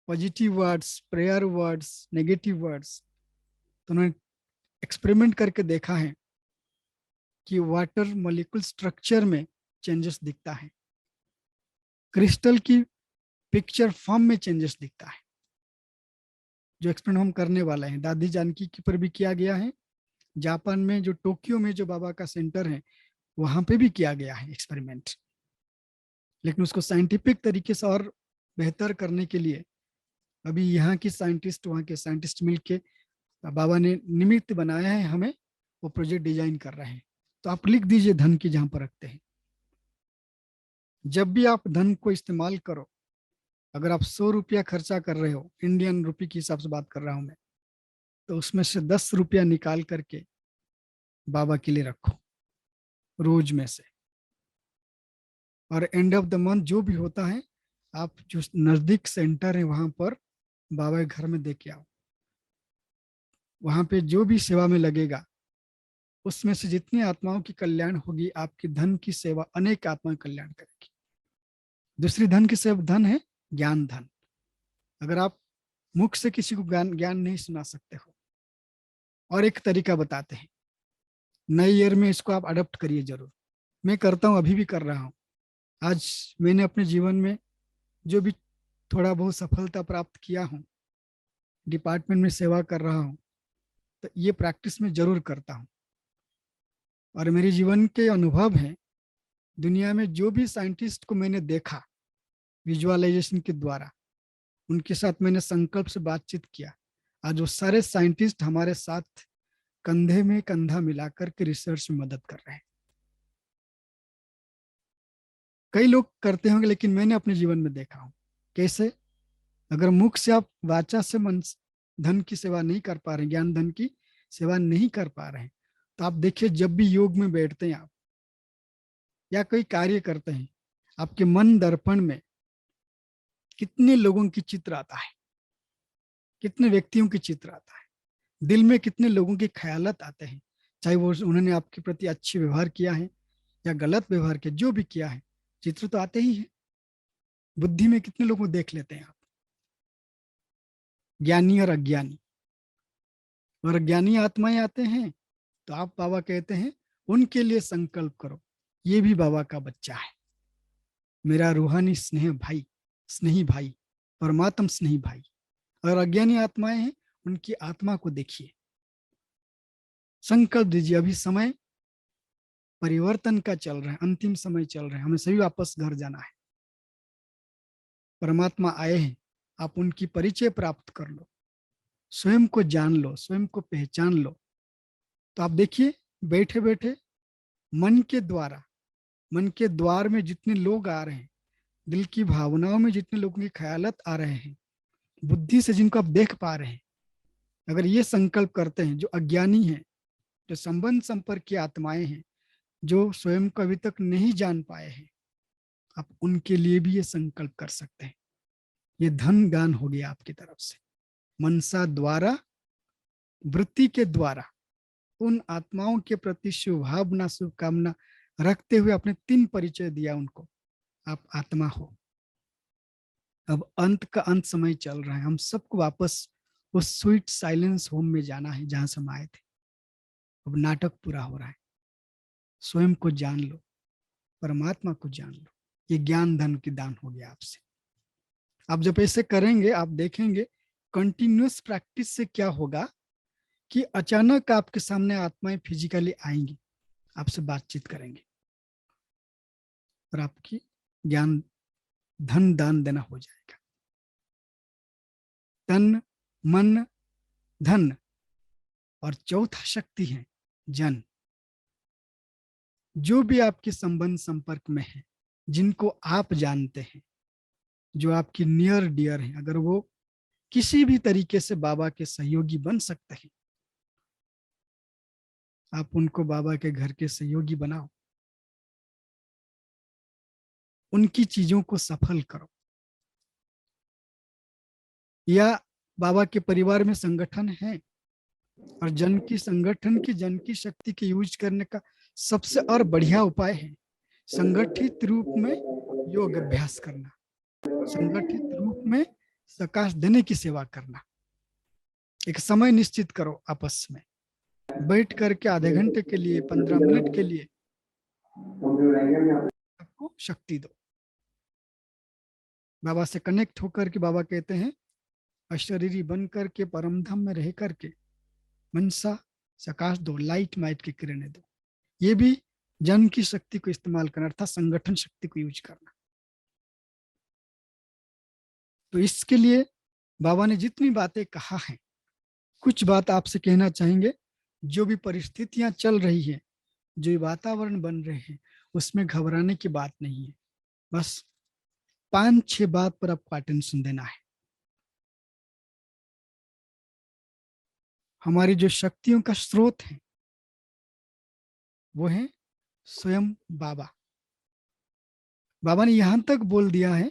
positive words, prayer words, negative words, तो उन्होंने एक्सपेरिमेंट करके देखा है कि वाटर मॉलिक्यूल स्ट्रक्चर में चेंजेस दिखता है, क्रिस्टल की पिक्चर फॉर्म में चेंजेस दिखता है। जो एक्सपेरिमेंट हम करने वाले हैं, दादी जानकी के पर भी किया गया है, जापान में जो टोक्यो में जो बाबा का सेंटर है वहां पे भी किया गया है एक्सपेरिमेंट। लेकिन उसको साइंटिफिक तरीके से और बेहतर करने के लिए अभी यहाँ की साइंटिस्ट, वहाँ के साइंटिस्ट मिलके बाबा ने निमित्त बनाया है, हमें वो प्रोजेक्ट डिजाइन कर रहे हैं। तो आप लिख दीजिए धन की जहां पर रखते हैं। जब भी आप धन को इस्तेमाल करो, अगर आप 100 रुपया खर्चा कर रहे हो, इंडियन रुपी के हिसाब से बात कर रहा हूं मैं, तो उसमें से 10 रुपया निकाल करके बाबा के लिए रखो रोज में से, और एंड ऑफ द मंथ जो भी होता है आप जो नजदीक सेंटर है वहां पर बाबा के घर में दे के आओ। वहां पे जो भी सेवा में लगेगा उसमें से जितनी आत्माओं की कल्याण होगी, आपकी धन की सेवा अनेक आत्माओं का कल्याण करेगी। दूसरी धन की सेवा धन है ज्ञान धन। अगर आप मुख से किसी को ज्ञान नहीं सुना सकते हो, और एक तरीका बताते हैं, नए ईयर में इसको आप अडॉप्ट करिए जरूर। मैं करता हूँ, अभी भी कर रहा हूँ। आज मैंने अपने जीवन में जो भी थोड़ा बहुत सफलता प्राप्त किया हूँ, डिपार्टमेंट में सेवा कर रहा हूँ, तो ये प्रैक्टिस में जरूर करता हूँ। और मेरे जीवन के अनुभव हैं, दुनिया में जो भी साइंटिस्ट को मैंने देखा विजुअलाइजेशन के द्वारा, उनके साथ मैंने संकल्प से बातचीत किया, आज वो सारे साइंटिस्ट हमारे साथ कंधे में कंधा मिलाकर के रिसर्च में मदद कर रहे हैं। कई लोग करते होंगे, लेकिन मैंने अपने जीवन में देखा हूं कैसे अगर मुख से आप वाचा से मन धन की सेवा नहीं कर पा रहे, ज्ञान धन की सेवा नहीं कर पा रहे हैं, तो आप देखिए जब भी योग में बैठते हैं आप या कोई कार्य करते हैं, आपके मन दर्पण में कितने लोगों की चित्र आता है, कितने व्यक्तियों की चित्र आता है, दिल में कितने लोगों के ख्यालत आते हैं, चाहे वो उन्होंने आपके प्रति अच्छे व्यवहार किया है या गलत व्यवहार किया, जो भी किया है चित्र तो आते ही है। बुद्धि में कितने लोगों को देख लेते हैं आप, ज्ञानी और अज्ञानी। और ज्ञानी आत्माएं आते हैं तो आप बाबा कहते हैं उनके लिए संकल्प करो, ये भी बाबा का बच्चा है, मेरा रूहानी स्नेही भाई, परमात्म स्नेही भाई। और अज्ञानी आत्माएं हैं, उनकी आत्मा को देखिए, संकल्प दीजिए, अभी समय परिवर्तन का चल रहा है, अंतिम समय चल रहा है, हमें सभी वापस घर जाना है। परमात्मा आए हैं, आप उनकी परिचय प्राप्त कर लो, स्वयं को जान लो, स्वयं को पहचान लो। तो आप देखिए बैठे बैठे मन के द्वार में जितने लोग आ रहे हैं, दिल की भावनाओं में जितने लोगों के ख्यालत आ रहे हैं, बुद्धि से जिनको आप देख पा रहे हैं, अगर ये संकल्प करते हैं, जो अज्ञानी हैं, जो संबंध संपर्क की आत्माएं हैं, जो स्वयं को अभी तक नहीं जान पाए हैं, आप उनके लिए भी ये संकल्प कर सकते हैं। ये धन दान हो गया आपकी तरफ से, मनसा द्वारा, वृत्ति के द्वारा उन आत्माओं के प्रति शुभभावना शुभकामना रखते हुए आपने 3 परिचय दिया उनको, आप आत्मा हो। अब अंत का अंत समय चल रहा है, हम सबको वापस उस स्वीट साइलेंस होम में जाना है जहां से हम आए थे। अब नाटक पूरा हो रहा है, स्वयं को जान लो, परमात्मा को जान लो। ये ज्ञान धन की दान हो गया आपसे। आप जब ऐसे करेंगे, आप देखेंगे कंटिन्यूअस प्रैक्टिस से क्या होगा कि अचानक आपके सामने आत्माएं फिजिकली आएंगी, आपसे बातचीत करेंगे, और आपकी ज्ञान धन दान देना हो जाएगा। तन मन धन, और चौथा शक्ति है जन। जो भी आपके संबंध संपर्क में है, जिनको आप जानते हैं, जो आपकी नियर डियर हैं, अगर वो किसी भी तरीके से बाबा के सहयोगी बन सकते हैं, आप उनको बाबा के घर के सहयोगी बनाओ, उनकी चीजों को सफल करो। या बाबा के परिवार में संगठन है, और जन की संगठन की जन की शक्ति के यूज करने का सबसे और बढ़िया उपाय है संगठित रूप में योग अभ्यास करना, संगठित रूप में प्रकाश देने की सेवा करना। एक समय निश्चित करो, आपस में बैठ करके आधे घंटे के लिए, 15 मिनट के लिए आपको शक्ति दो। बाबा से कनेक्ट होकर के बाबा कहते हैं अशरीरी बन करके परम धाम में रह करके मनसा प्रकाश दो, लाइट माइट की किरणें दो। ये भी जन की शक्ति को इस्तेमाल करना, अर्थात संगठन शक्ति को यूज करना। तो इसके लिए बाबा ने जितनी बातें कहा है, कुछ बात आपसे कहना चाहेंगे। जो भी परिस्थितियां चल रही है, जो वातावरण बन रहे हैं, उसमें घबराने की बात नहीं है। बस 5-6 बात पर आपको अटेंशन देना है। हमारी जो शक्तियों का स्रोत है वो है स्वयं बाबा। बाबा ने यहां तक बोल दिया है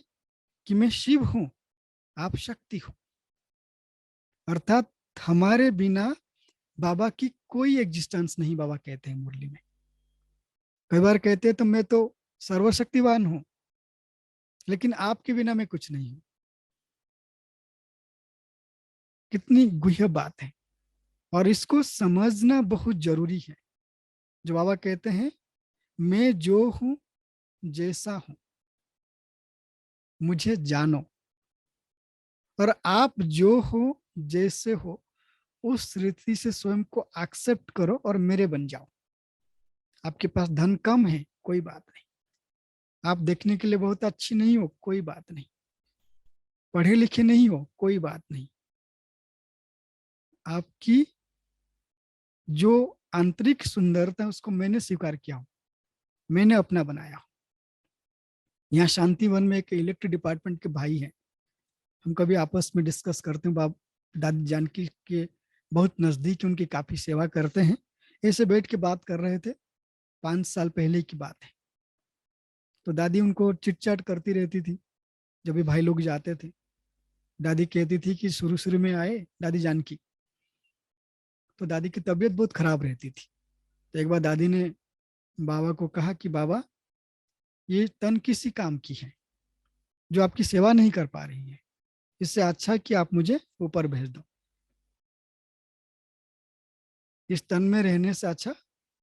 कि मैं शिव हूं, आप शक्ति हो। अर्थात हमारे बिना बाबा की कोई एग्जिस्टेंस नहीं, बाबा कहते हैं मुरली में। कई बार कहते हैं तो मैं तो सर्वशक्तिवान हूं, लेकिन आपके बिना मैं कुछ नहीं हूं। कितनी गुह्य बात है, और इसको समझना बहुत जरूरी है। जो बाबा कहते हैं, मैं जो हूं जैसा हूं, मुझे जानो, और आप जो हो जैसे हो उस रीति से स्वयं को एक्सेप्ट करो और मेरे बन जाओ। आपके पास धन कम है, कोई बात नहीं। आप देखने के लिए बहुत अच्छी नहीं हो, कोई बात नहीं। पढ़े लिखे नहीं हो, कोई बात नहीं। आपकी जो आंतरिक सुंदरता है उसको मैंने स्वीकार किया हूं, मैंने अपना बनाया। यहाँ शांतिवन में एक इलेक्ट्रिक डिपार्टमेंट के भाई हैं, हम कभी आपस में डिस्कस करते हैं। बाप दादी जानकी के बहुत नजदीक, उनकी काफी सेवा करते हैं। ऐसे बैठ के बात कर रहे थे, 5 साल पहले की बात है। तो दादी उनको चिट चाट करती रहती थी जब भी भाई लोग जाते थे। दादी कहती थी कि शुरू शुरू में आए दादी जानकी, तो दादी की तबीयत बहुत खराब रहती थी। तो एक बार दादी ने बाबा को कहा कि बाबा, ये तन किसी काम की है जो आपकी सेवा नहीं कर पा रही है, इससे अच्छा कि आप मुझे ऊपर भेज दो। इस तन में रहने से अच्छा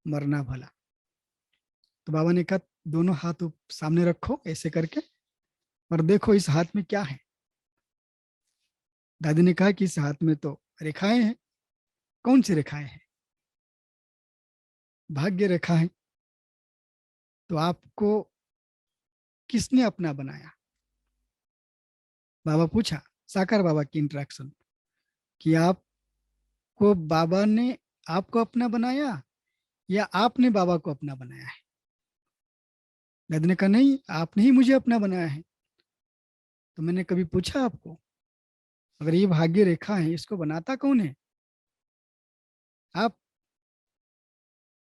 मरना भला। तो बाबा ने कहा, दोनों हाथ सामने रखो ऐसे करके, और देखो इस हाथ में क्या है। दादी ने कहा कि इस हाथ में तो रेखाएं हैं। कौन सी रेखाएं हैं? भाग्य रेखा है। तो आपको किसने अपना बनाया? बाबा पूछा, साकार बाबा की इंटरेक्शन, कि आपको बाबा ने आपको अपना बनाया या आपने बाबा को अपना बनाया है? दादी ने कहा, नहीं, आपने ही मुझे अपना बनाया है। तो मैंने कभी पूछा आपको, अगर ये भाग्य रेखा है, इसको बनाता कौन है? आप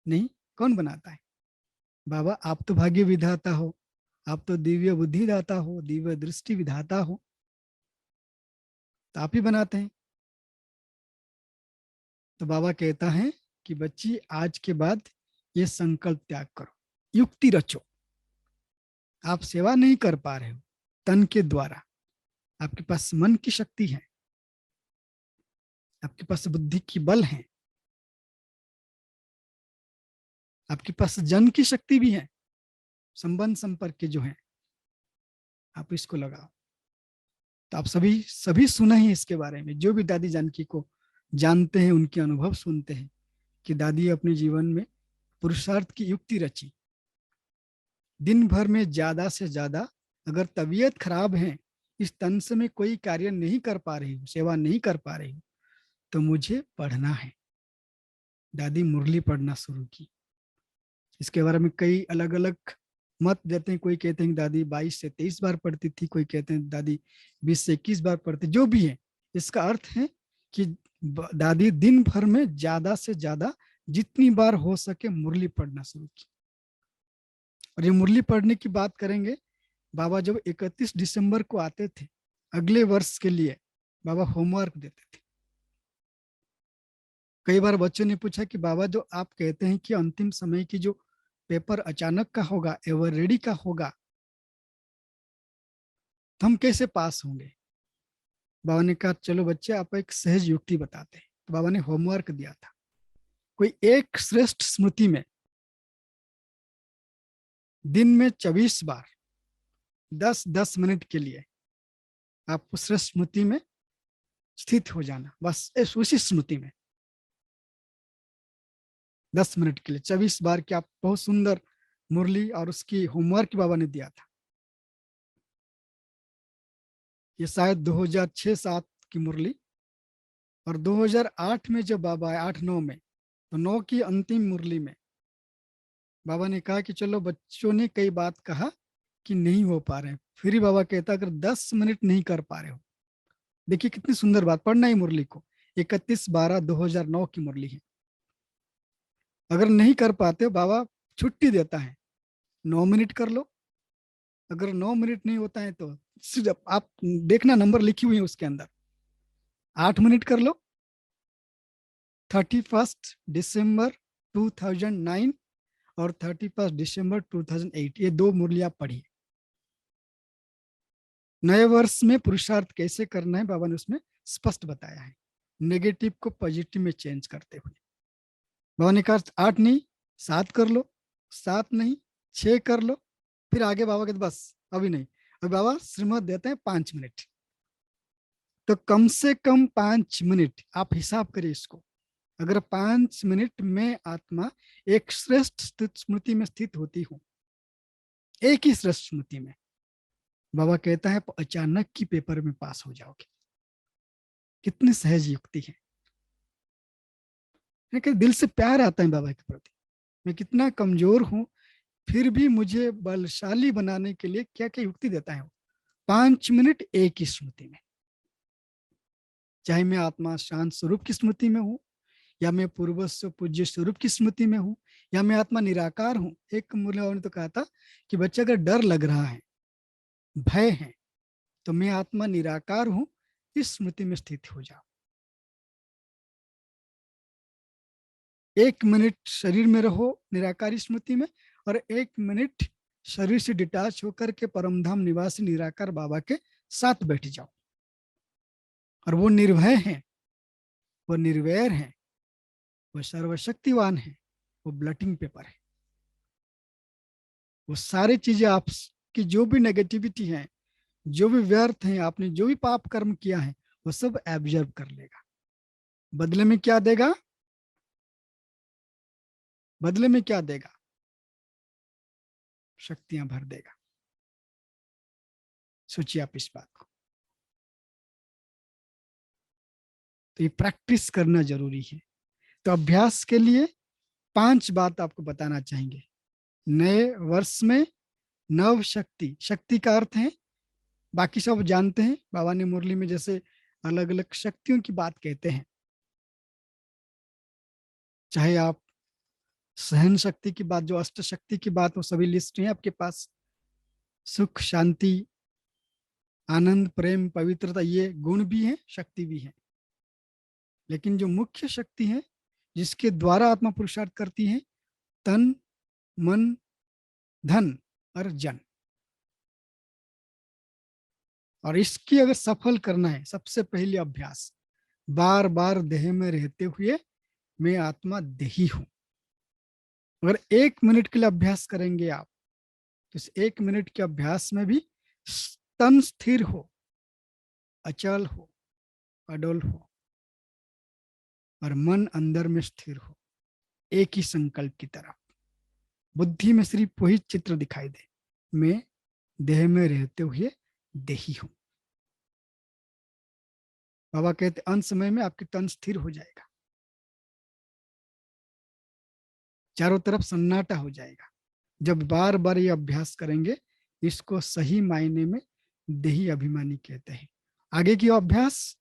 नहीं, कौन बनाता है? बाबा, आप तो भाग्य विधाता हो, आप तो दिव्य बुद्धि दाता हो, दिव्य दृष्टि विधाता हो, तो आप ही बनाते हैं। तो बाबा कहता है कि बच्ची, आज के बाद ये संकल्प त्याग करो, युक्ति रचो। आप सेवा नहीं कर पा रहे हो तन के द्वारा, आपके पास मन की शक्ति है, आपके पास बुद्धि की बल है, आपके पास जन की शक्ति भी है, संबंध संपर्क के जो है, आप इसको लगाओ। तो आप सभी सुना ही इसके बारे में। जो भी दादी जानकी को जानते हैं, उनके अनुभव सुनते हैं कि दादी अपने जीवन में पुरुषार्थ की युक्ति रची। दिन भर में ज्यादा से ज्यादा, अगर तबीयत खराब है, इस तन से मैं कोई कार्य नहीं कर पा रही हूँ, सेवा नहीं कर पा रही हूँ, तो मुझे पढ़ना है। दादी मुरली पढ़ना शुरू की। इसके बारे में कई अलग अलग मत देते हैं। कोई कहते हैं दादी 22 से 23 बार पढ़ती थी, कोई कहते हैं दादी 20 से 21 बार पढ़ती। जो भी है, इसका अर्थ है कि दादी दिन भर में ज्यादा से ज्यादा जितनी बार हो सके मुरली पढ़ना शुरू की। और ये मुरली पढ़ने की बात करेंगे, बाबा जब 31 दिसंबर को आते थे अगले वर्ष के लिए, बाबा होमवर्क देते थे। कई बार बच्चों ने पूछा कि बाबा, जो आप कहते हैं कि अंतिम समय की जो पेपर अचानक का होगा, एवर रेडी का होगा, तो हम कैसे पास होंगे? बाबा ने कहा, चलो बच्चे, आप एक सहज युक्ति बताते हैं। तो बाबा ने होमवर्क दिया था, कोई एक श्रेष्ठ स्मृति में दिन में 24 बार 10-10 मिनट के लिए आप उस श्रेष्ठ स्मृति में स्थित हो जाना। बस उसी स्मृति में 10 मिनट के लिए 24 बार की आप बहुत सुंदर मुरली, और उसकी होमवर्क बाबा ने दिया था। ये शायद 2006-07 की मुरली, और 2008 में जब बाबा आए, 8-9 में, तो 9 की अंतिम मुरली में बाबा ने कहा कि चलो, बच्चों ने कई बात कहा कि नहीं हो पा रहे, फिर ही बाबा कहता, अगर 10 मिनट नहीं कर पा रहे हो, देखिए कितनी सुंदर बात, पढ़ना ही मुरली को 31/12/2009 की मुरली है। अगर नहीं कर पाते बाबा छुट्टी देता है, 9 मिनट कर लो। अगर 9 मिनट नहीं होता है तो सिर्फ आप देखना, नंबर लिखी हुई है उसके अंदर, 8 मिनट कर लो। 31 दिसंबर 2009 और 31 दिसंबर 2008, ये 2 मुरली आप पढ़िए। नए वर्ष में पुरुषार्थ कैसे करना है बाबा ने उसमें स्पष्ट बताया है, नेगेटिव को पॉजिटिव में चेंज करते हुए। बाबा ने कहा 8 नहीं 7 कर लो, 7 नहीं 6 कर लो। फिर आगे बाबा कहते बस अभी नहीं, अभी बाबा श्रीमत देते हैं 5 मिनट। तो कम से कम 5 मिनट आप हिसाब करिए इसको। अगर 5 मिनट में आत्मा एक श्रेष्ठ स्मृति में स्थित होती हो, एक ही श्रेष्ठ स्मृति में, बाबा कहता है अचानक की पेपर में पास हो जाओगे। कितनी सहज युक्ति है। दिल से प्यार आता है बाबा के प्रति। मैं कितना कमजोर हूं, फिर भी मुझे बलशाली बनाने के लिए क्या क्या युक्ति देता है वो। 5 मिनट एक ही स्मृति में, चाहे मैं आत्मा शांत स्वरूप की स्मृति में हूं, या मैं पूर्वस्व पूज्य स्वरूप की स्मृति में हूं, या मैं आत्मा निराकार हूं। एक मुरली ने तो कहा था कि बच्चे अगर डर लग रहा है, भय है, तो मैं आत्मा निराकार हूं, इस स्मृति में स्थित हो जाओ। 1 मिनट शरीर में रहो निराकारी स्मृति में, और 1 मिनट शरीर से डिटैच होकर के परमधाम निवासी निराकार बाबा के साथ बैठ जाओ। और वो निर्भय है, वो निर्वैर है, वो सर्वशक्तिवान है, वो ब्लटिंग पेपर है। वो सारी चीजें आपकी जो भी नेगेटिविटी है, जो भी व्यर्थ है, आपने जो भी पाप कर्म किया है, वो सब एब्जॉर्ब कर लेगा। बदले में क्या देगा? बदले में क्या देगा? शक्तियां भर देगा। सोचिए आप इस बात को। तो ये प्रैक्टिस करना जरूरी है। तो अभ्यास के लिए 5 बात आपको बताना चाहेंगे। नए वर्ष में नव शक्ति, शक्ति का अर्थ है, बाकी सब जानते हैं, बाबा ने मुरली में जैसे अलग अलग शक्तियों की बात कहते हैं। चाहे आप सहन शक्ति की बात, जो अष्ट शक्ति की बात, वो सभी लिस्ट है आपके पास। सुख, शांति, आनंद, प्रेम, पवित्रता, ये गुण भी है, शक्ति भी है। लेकिन जो मुख्य शक्ति है जिसके द्वारा आत्मा पुरुषार्थ करती है, तन, मन, धन और जन। और इसकी अगर सफल करना है, सबसे पहले अभ्यास, बार बार देह में रहते हुए मैं आत्मा देही हूं। अगर 1 मिनट के लिए अभ्यास करेंगे आप, तो इस 1 मिनट के अभ्यास में भी तन स्थिर हो, अचल हो, अडोल हो, और मन अंदर में स्थिर हो, एक ही संकल्प की तरफ। बुद्धि में सिर्फ वही चित्र दिखाई दे, मैं देह में रहते हुए देही हूं। बाबा कहते अंत समय में आपकी तन स्थिर हो जाएगा, चारों तरफ सन्नाटा हो जाएगा। जब बार बार ये अभ्यास करेंगे, इसको सही मायने में देही अभिमानी कहते हैं। आगे की अभ्यास,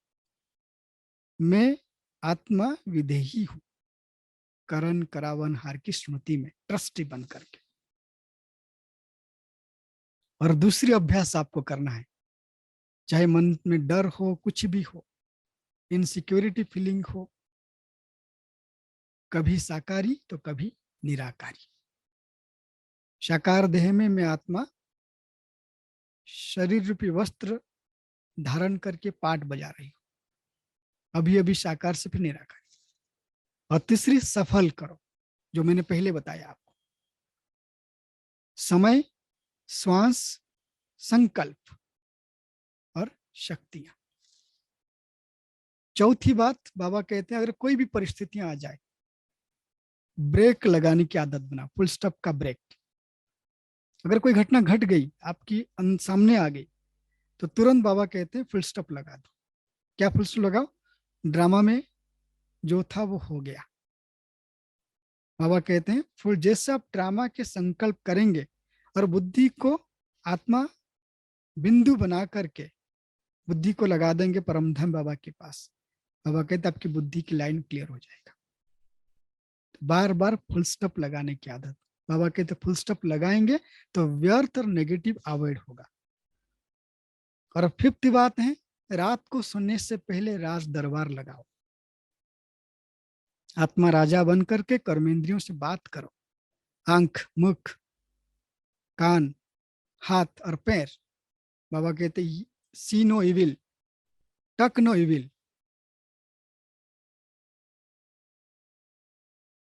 मैं आत्मा विदेही हूं, करण करावन हार की स्मृति में ट्रस्टी बन करके। और दूसरी अभ्यास आपको करना है, चाहे मन में डर हो, कुछ भी हो, इनसिक्योरिटी फीलिंग हो, कभी साकारी तो कभी निराकारी। साकार देह में मैं आत्मा शरीर रूपी वस्त्र धारण करके पाठ बजा रही हूं, अभी अभी साकार से फिर निराकारी। और तीसरी, सफल करो, जो मैंने पहले बताया आपको, समय, श्वास, संकल्प और शक्तियां। चौथी बात, बाबा कहते हैं अगर कोई भी परिस्थितियां आ जाए, ब्रेक लगाने की आदत बना, फुल स्टॉप का ब्रेक। अगर कोई घटना घट गई, आपकी सामने आ गई, तो तुरंत बाबा कहते हैं फुल स्टॉप लगा दो। क्या फुल स्टॉप लगाओ? ड्रामा में जो था वो हो गया। बाबा कहते हैं फुल, जैसे आप ड्रामा के संकल्प करेंगे और बुद्धि को आत्मा बिंदु बना करके बुद्धि को लगा देंगे परमधाम बाबा के पास, बाबा कहते आपकी बुद्धि की लाइन क्लियर हो जाएगा। तो बार बार फुल स्टॉप लगाने की आदत। बाबा कहते फुल स्टॉप लगाएंगे तो व्यर्थ और नेगेटिव अवॉइड होगा। और 5th बात है, रात को सोने से पहले राज दरबार लगाओ। आत्मा राजा बन करके कर्मेंद्रियों से बात करो। आंख, मुख, कान, हाथ और पैर, बाबा कहते सी नो इविल, टक नो इविल,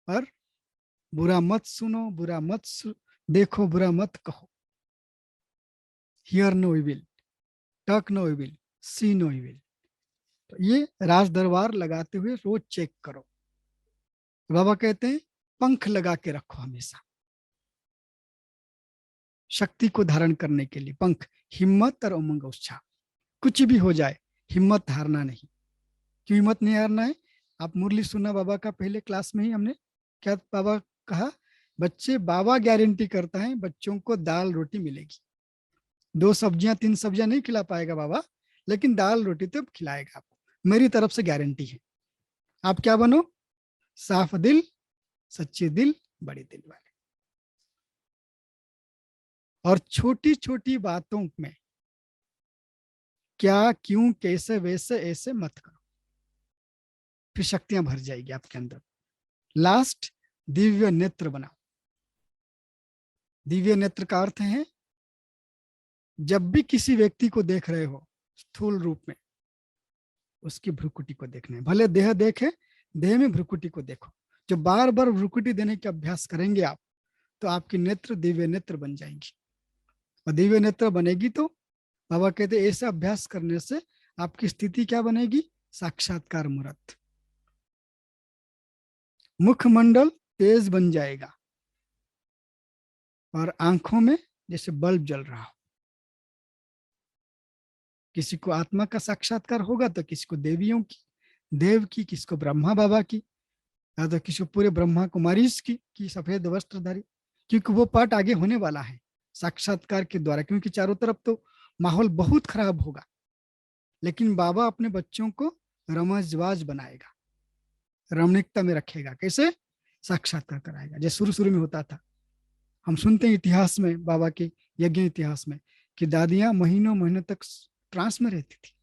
और बुरा मत सुनो, बुरा मत देखो, बुरा मत कहो। हियर नो इविल, टक नो इविल, सी नो इविल। तो ये राज दरबार लगाते हुए रोज चेक करो। बाबा कहते हैं पंख लगा के रखो हमेशा, शक्ति को धारण करने के लिए पंख, हिम्मत और उमंग उत्साह। कुछ भी हो जाए हिम्मत हारना नहीं। क्यों हिम्मत नहीं हारना है? आप मुरली सुना बाबा का पहले क्लास में ही, हमने क्या बाबा कहा? बच्चे, बाबा गारंटी करता है बच्चों को दाल रोटी मिलेगी। 2 सब्जियां 3 सब्जियां नहीं खिला पाएगा बाबा, लेकिन दाल रोटी तो खिलाएगा आपको। मेरी तरफ से गारंटी है। आप क्या बनो? साफ दिल, सच्चे दिल, बड़े दिल वाले। और छोटी छोटी बातों में क्या, क्यों, कैसे, वैसे, ऐसे मत करो, फिर शक्तियां भर जाएगी आपके अंदर। लास्ट, दिव्य नेत्र बनाओ। दिव्य नेत्र का अर्थ है जब भी किसी व्यक्ति को देख रहे हो स्थूल रूप में, उसकी भ्रुकुटी को देखना है। भले देह देखे, देह में भ्रुकुटी को देखो। जो बार बार भ्रुकुटी देने का अभ्यास करेंगे आप, तो आपकी नेत्र दिव्य नेत्र बन जाएंगी। और दिव्य नेत्र बनेगी तो बाबा कहते हैं ऐसा अभ्यास करने से आपकी स्थिति क्या बनेगी? साक्षात्कार मूर्त। मुखमंडल तेज बन जाएगा और आंखों में जैसे बल्ब जल रहा हो। किसी को आत्मा का साक्षात्कार होगा तो किसी को देवियों की, देव की, किसी को ब्रह्मा बाबा की, या तो किसी को पूरे ब्रह्मा कुमारी की सफेद वस्त्रधारी। क्योंकि वो पार्ट आगे होने वाला है साक्षात्कार के द्वारा, क्योंकि चारों तरफ तो माहौल बहुत खराब होगा, लेकिन बाबा अपने बच्चों को रमजवाज बनाएगा, रमणीकता में रखेगा। कैसे? साक्षात्कार कराएगा। जैसे शुरू में होता था, हम सुनते हैं इतिहास में, बाबा के यज्ञ इतिहास में, कि दादियां महीनों महीनों तक ट्रांस में रहती थी,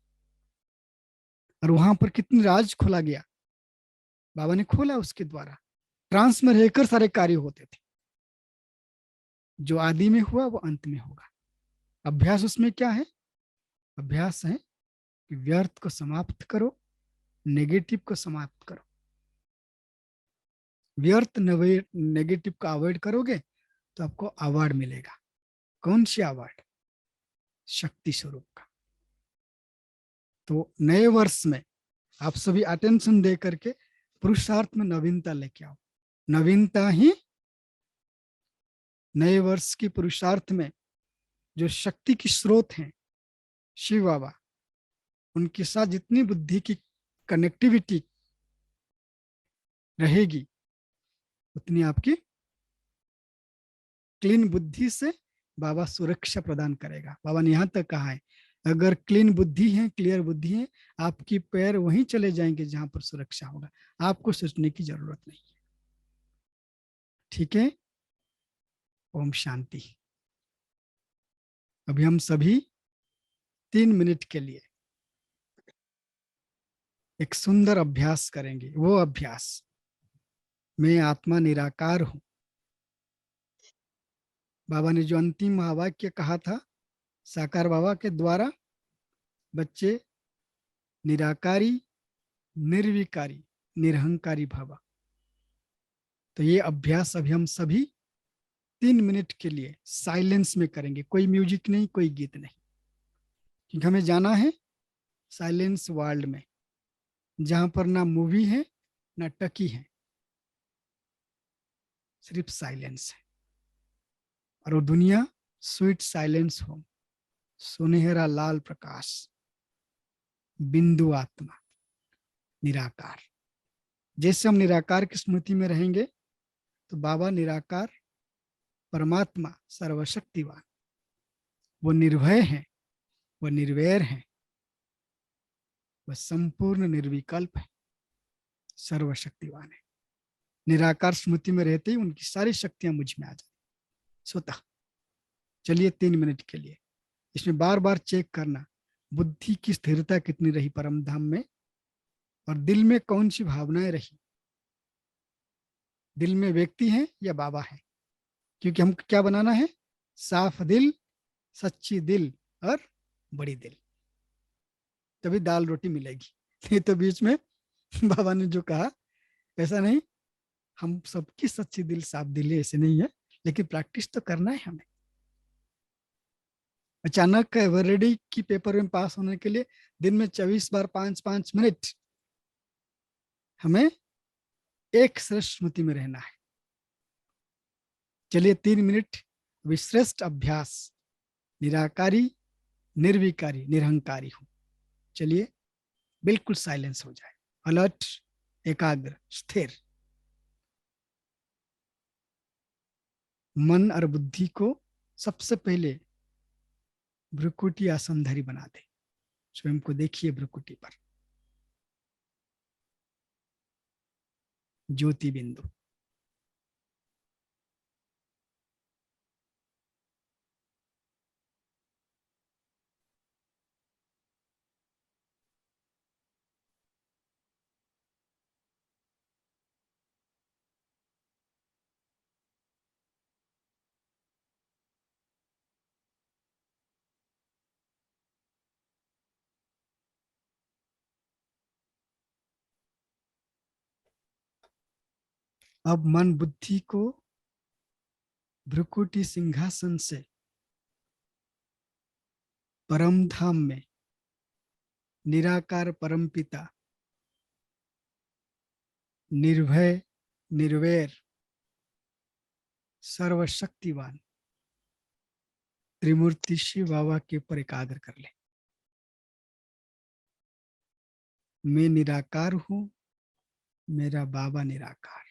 और वहां पर कितनी राज खोला गया, बाबा ने खोला उसके द्वारा। ट्रांस में रहकर सारे कार्य होते थे। जो आदि में हुआ वो अंत में होगा। अभ्यास उसमें क्या है? अभ्यास है कि व्यर्थ को समाप्त करो, नेगेटिव को समाप्त करो। व्यर्थ नेगेटिव को अवॉइड करोगे तो आपको अवार्ड मिलेगा। कौन सी अवार्ड? शक्ति स्वरूप का। तो नए वर्ष में आप सभी अटेंशन दे करके पुरुषार्थ में नवीनता लेके आओ। नवीनता ही नए वर्ष की पुरुषार्थ में जो शक्ति की स्रोत हैं शिव बाबा, उनके साथ जितनी बुद्धि की कनेक्टिविटी रहेगी उतनी आपकी क्लीन बुद्धि से बाबा सुरक्षा प्रदान करेगा। बाबा ने यहां तक कहा है, अगर क्लीन बुद्धि है, क्लियर बुद्धि है, आपकी पैर वहीं चले जाएंगे जहां पर सुरक्षा होगा। आपको सोचने की जरूरत नहीं है। ठीक है? ओम शांति। अभी हम सभी 3 मिनट के लिए एक सुंदर अभ्यास करेंगे। वो अभ्यास, मैं आत्मा निराकार हूं। बाबा ने जो अंतिम महावाक्य कहा था साकार बाबा के द्वारा, बच्चे निराकारी, निर्विकारी, निरहंकारी भव। तो ये अभ्यास अभी हम सभी 3 मिनट के लिए साइलेंस में करेंगे। कोई म्यूजिक नहीं, कोई गीत नहीं, क्योंकि हमें जाना है साइलेंस वर्ल्ड में, जहां पर ना मूवी है ना टकी है, सिर्फ साइलेंस है। और वो दुनिया स्वीट साइलेंस हो, सुनहरा लाल प्रकाश, बिंदु आत्मा, निराकार। जैसे हम निराकार की स्मृति में रहेंगे तो बाबा निराकार परमात्मा सर्वशक्तिवान, वो निर्भय हैं, वो निर्वैर हैं, वह संपूर्ण निर्विकल्प है, सर्वशक्तिवान है। निराकार स्मृति में रहते ही उनकी सारी शक्तियां मुझ में आ जाती स्वतः। चलिए 3 मिनट के लिए इसमें बार बार चेक करना, बुद्धि की स्थिरता कितनी रही परम धाम में, और दिल में कौन सी भावनाएं रही। दिल में व्यक्ति है या बाबा है, क्योंकि हम क्या बनाना है, साफ दिल, सच्ची दिल और बड़ी दिल, तभी दाल रोटी मिलेगी। नहीं तो बीच में बाबा ने जो कहा ऐसा नहीं, हम सबकी सच्ची दिल साफ दिल है ऐसे नहीं है, लेकिन प्रैक्टिस तो करना है हमें। अचानक एवरेडी की पेपर में पास होने के लिए दिन में 24 बार 5-5 मिनट हमें एक श्रेष्ठ स्मृति में रहना है। चलिए 3 मिनट विश्रेष्ठ अभ्यास, निराकारी, निर्विकारी, निरहंकारी हूं। चलिए बिल्कुल साइलेंस हो जाए, अलर्ट, एकाग्र, स्थिर। मन और बुद्धि को सबसे पहले भ्रुकुटी आसनधारी बना दे। स्वयं को देखिए भ्रुकुटी पर, ज्योति बिंदु। अब मन बुद्धि को भ्रुकुटी सिंहासन से परम धाम में निराकार परमपिता, निर्भय, निर्वैर, सर्वशक्तिवान त्रिमूर्ति शिव बाबा के ऊपर एकाग्र कर ले। मैं निराकार हूं, मेरा बाबा निराकार।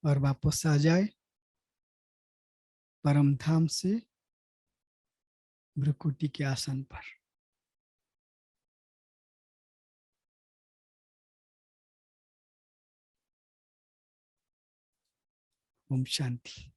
और वापस आ जाए परम धाम से भ्रुकुटी के आसन पर। ओम शांति।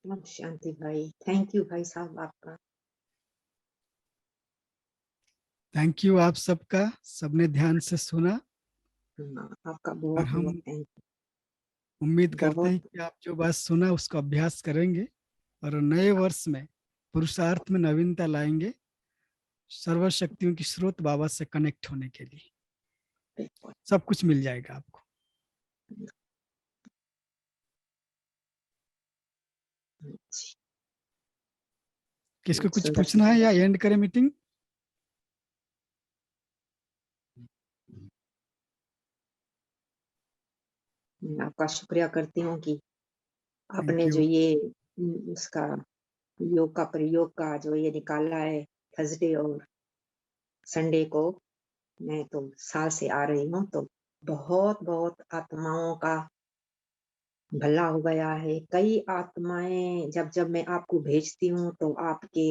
ओम शांति भाई, थैंक यू भाई साहब आपका। थैंक यू आप सबका, सबने ध्यान से सुना। हाँ, आपका और बहुत हम बहुत थैंक उम्मीद यू। करते हैं बहुत कि आप जो बात सुना उसको अभ्यास करेंगे और नए वर्ष में पुरुषार्थ में नवीनता लाएंगे, सर्वशक्तियों की स्रोत बाबा से कनेक्ट होने के लिए। सब कुछ मिल जाएगा आपको। किसको कुछ सुंदर पूछना है या एंड करें मीटिंग? आपका शुक्रिया करती हूँ कि आपने you. जो ये उसका योग का प्रयोग का जो ये निकाला है थर्सडे और संडे को, मैं तो साल से आ रही हूँ, तो बहुत बहुत आत्माओं का भला हो गया है। कई आत्माएं जब मैं आपको भेजती हूँ तो आपके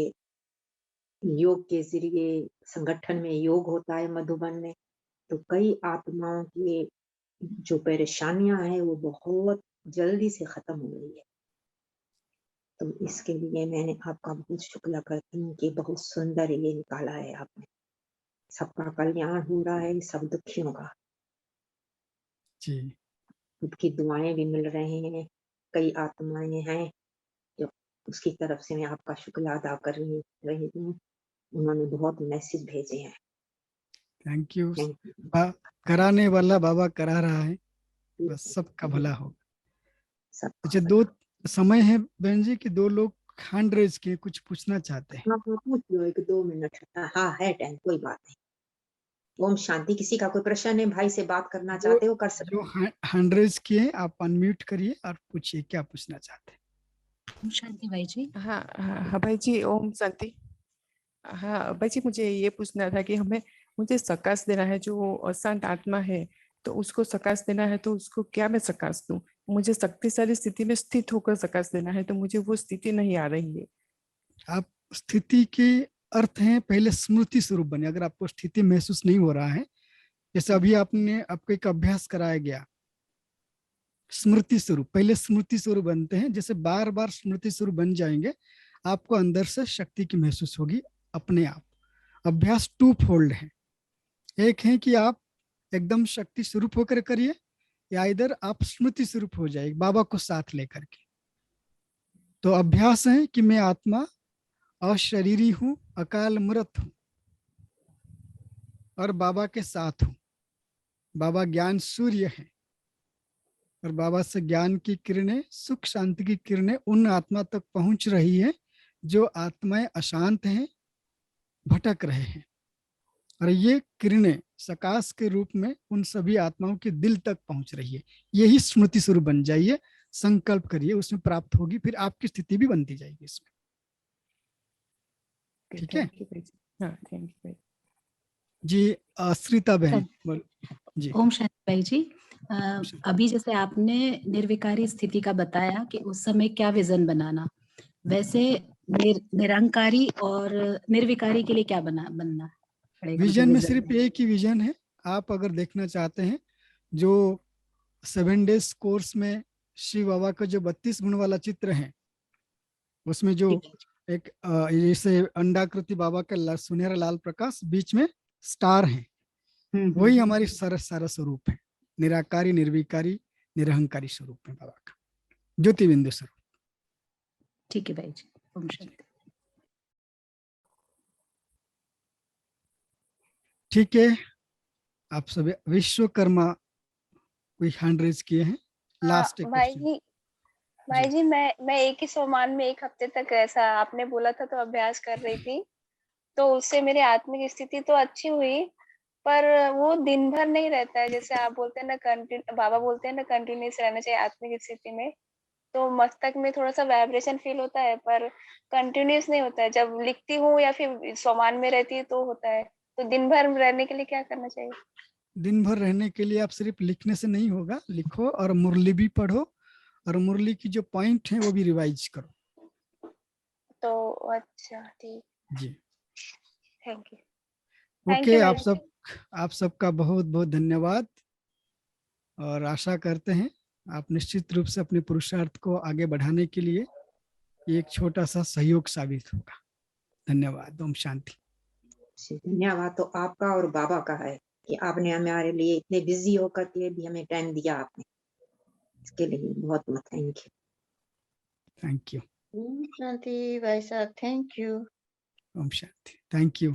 योग के जरिए संगठन में योग होता है मधुबन में, तो कई आत्माओं की जो परेशानियां हैं वो बहुत जल्दी से खत्म हो गई है। तो इसके लिए मैंने आपका बहुत शुक्रिया करती हूँ कि बहुत सुंदर ये निकाला है आपने। सबका कल्याण हो रहा है, सब दुखियों का। जी खुद की दुआएं भी मिल रहे हैं, कई आत्माएं हैं जो उसकी तरफ से मैं आपका शुक्रिया अदा कर रही हूँ। उन्होंने बहुत मैसेज भेजे हैं। Thank you. Thank you. कराने वाला बाबा करा रहा है, बस सबका भला हो। सबका अच्छा, भला। 2 समय है बहन जी कि 2 लोग हैंड रेज के कुछ पूछना चाहते हैं। हाँ हाँ, पूछ लो, 1-2 मिनट। हाँ है टाइम, कोई बात नहीं। ओम शांति। किसी का कोई प्रश्न है, भाई से बात करना जो चाहते हो कर सकते जो हैंड रेज किए आप अनम्यूट करिए और पूछिए क्या पूछना चाहते हैं। ओम शांति भाई जी। हाँ हाँ हाँ भाई जी, ओम शांति। हाँ भाई जी, मुझे ये पूछना था कि मुझे सकाश देना है, जो अशांत आत्मा है तो उसको सकाश देना है, तो उसको क्या मैं सकाश दूं? मुझे शक्तिशाली स्थिति में स्थित होकर सकाश देना है, तो मुझे वो स्थिति नहीं आ रही है। आप स्थिति के अर्थ हैं, पहले स्मृति स्वरूप बने। अगर आपको स्थिति महसूस नहीं हो रहा है, जैसे अभी आपको एक अभ्यास कराया गया स्मृति स्वरूप, पहले स्मृति स्वरूप बनते हैं। जैसे बार बार स्मृति स्वरूप बन जाएंगे, आपको अंदर से शक्ति की महसूस होगी अपने आप। अभ्यास 2 फोल्ड है। एक है कि आप एकदम शक्ति स्वरूप होकर करिए, या इधर आप स्मृति स्वरूप हो जाए बाबा को साथ लेकर के। तो अभ्यास है कि मैं आत्मा अशरीरी हूँ, अकाल मूर्त हूँ और बाबा के साथ हूँ। बाबा ज्ञान सूर्य है और बाबा से ज्ञान की किरणें, सुख शांति की किरणें उन आत्मा तक पहुंच रही है जो आत्माएं अशांत हैं, भटक रहे हैं। और ये किरणें सकाश के रूप में उन सभी आत्माओं के दिल तक पहुंच रही है। यही स्मृति स्वरूप बन जाइए, संकल्प करिए, उसमें प्राप्त होगी, फिर आपकी स्थिति भी बनती जाएगी इसमें। ठीक है थैंक यू भाई जी। हाँ थैंक यू भाई जी। श्रीता बहन जी। ओम शांति भाई जी। अभी जैसे आपने निर्विकारी स्थिति का बताया कि उस समय क्या विजन बनाना, वैसे निरंकारी और निर्विकारी के लिए क्या बनना पड़ेगा? विजन में सिर्फ एक ही विजन है। आप अगर देखना चाहते हैं, जो 7 डेज कोर्स में शिव बाबा का जो 32 गुण वाला चित्र है, उसमें जो एक जैसे अंडाकृति बाबा का सुनहरा लाल प्रकाश, बीच में स्टार है, वही हमारी सारा स्वरूप है। निराकारी, निर्विकारी, निरहंकारी स्वरूप है बाबा का, ज्योति बिंदु स्वरूप। ठीक है भाई जी। ओम शांति। ठीक है, आप सब विश्वकर्मा कोई हैंड रेज किए हैं। लास्ट एक भाई क्वेश्चन। जी, भाई जी, मैं एक ही सोमान में 1 हफ्ते तक, ऐसा आपने बोला था, तो अभ्यास कर रही थी, तो उससे मेरी आत्मिक स्थिति तो अच्छी हुई, पर वो दिन भर नहीं रहता है। जैसे आप बोलते हैं ना, बाबा बोलते हैं ना, कंटिन्यूस रहना चाहिए आत्मिक स्थिति में, तो मस्तक में थोड़ा सा वाइब्रेशन फील होता है, पर कंटिन्यूस नहीं होता है। जब लिखती हूँ या फिर सोमान में रहती है तो होता है। तो दिन भर रहने के लिए क्या करना चाहिए? दिन भर रहने के लिए आप सिर्फ लिखने से नहीं होगा, लिखो और मुरली भी पढ़ो, और मुरली की जो पॉइंट है वो भी रिवाइज करो। तो अच्छा, ठीक। जी थैंक यू। ओके। आप सबका बहुत बहुत धन्यवाद, और आशा करते हैं आप निश्चित रूप से अपने पुरुषार्थ को आगे बढ़ाने के लिए एक छोटा सा सहयोग साबित होगा। धन्यवाद। ओम शांति। धन्यवाद तो आपका और बाबा का है कि आपने हमारे लिए इतने बिजी होकर के भी हमें टाइम दिया आपने, इसके लिए बहुत बहुत थैंक यू। Thank you. ओम शांति भाई साहब, थैंक यू। ओम शांति। Thank you.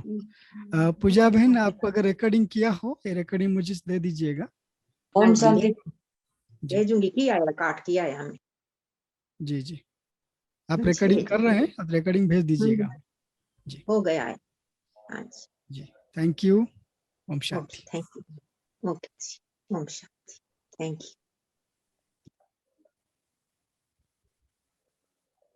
पूजा बहन, आप अगर रिकॉर्डिंग किया हो, ये रिकॉर्डिंग मुझे दे दीजिएगा। ओम शांति भेजूंगी। किया है, काट किया है हमने। जी जी, आप रिकॉर्डिंग कर रहे हैं, आप रिकॉर्डिंग भेज दीजिएगा। जी हो गया है। हाँ जी, थैंक यू। ओम शांति। Thank you. ओके, ओम शांति। Thank you.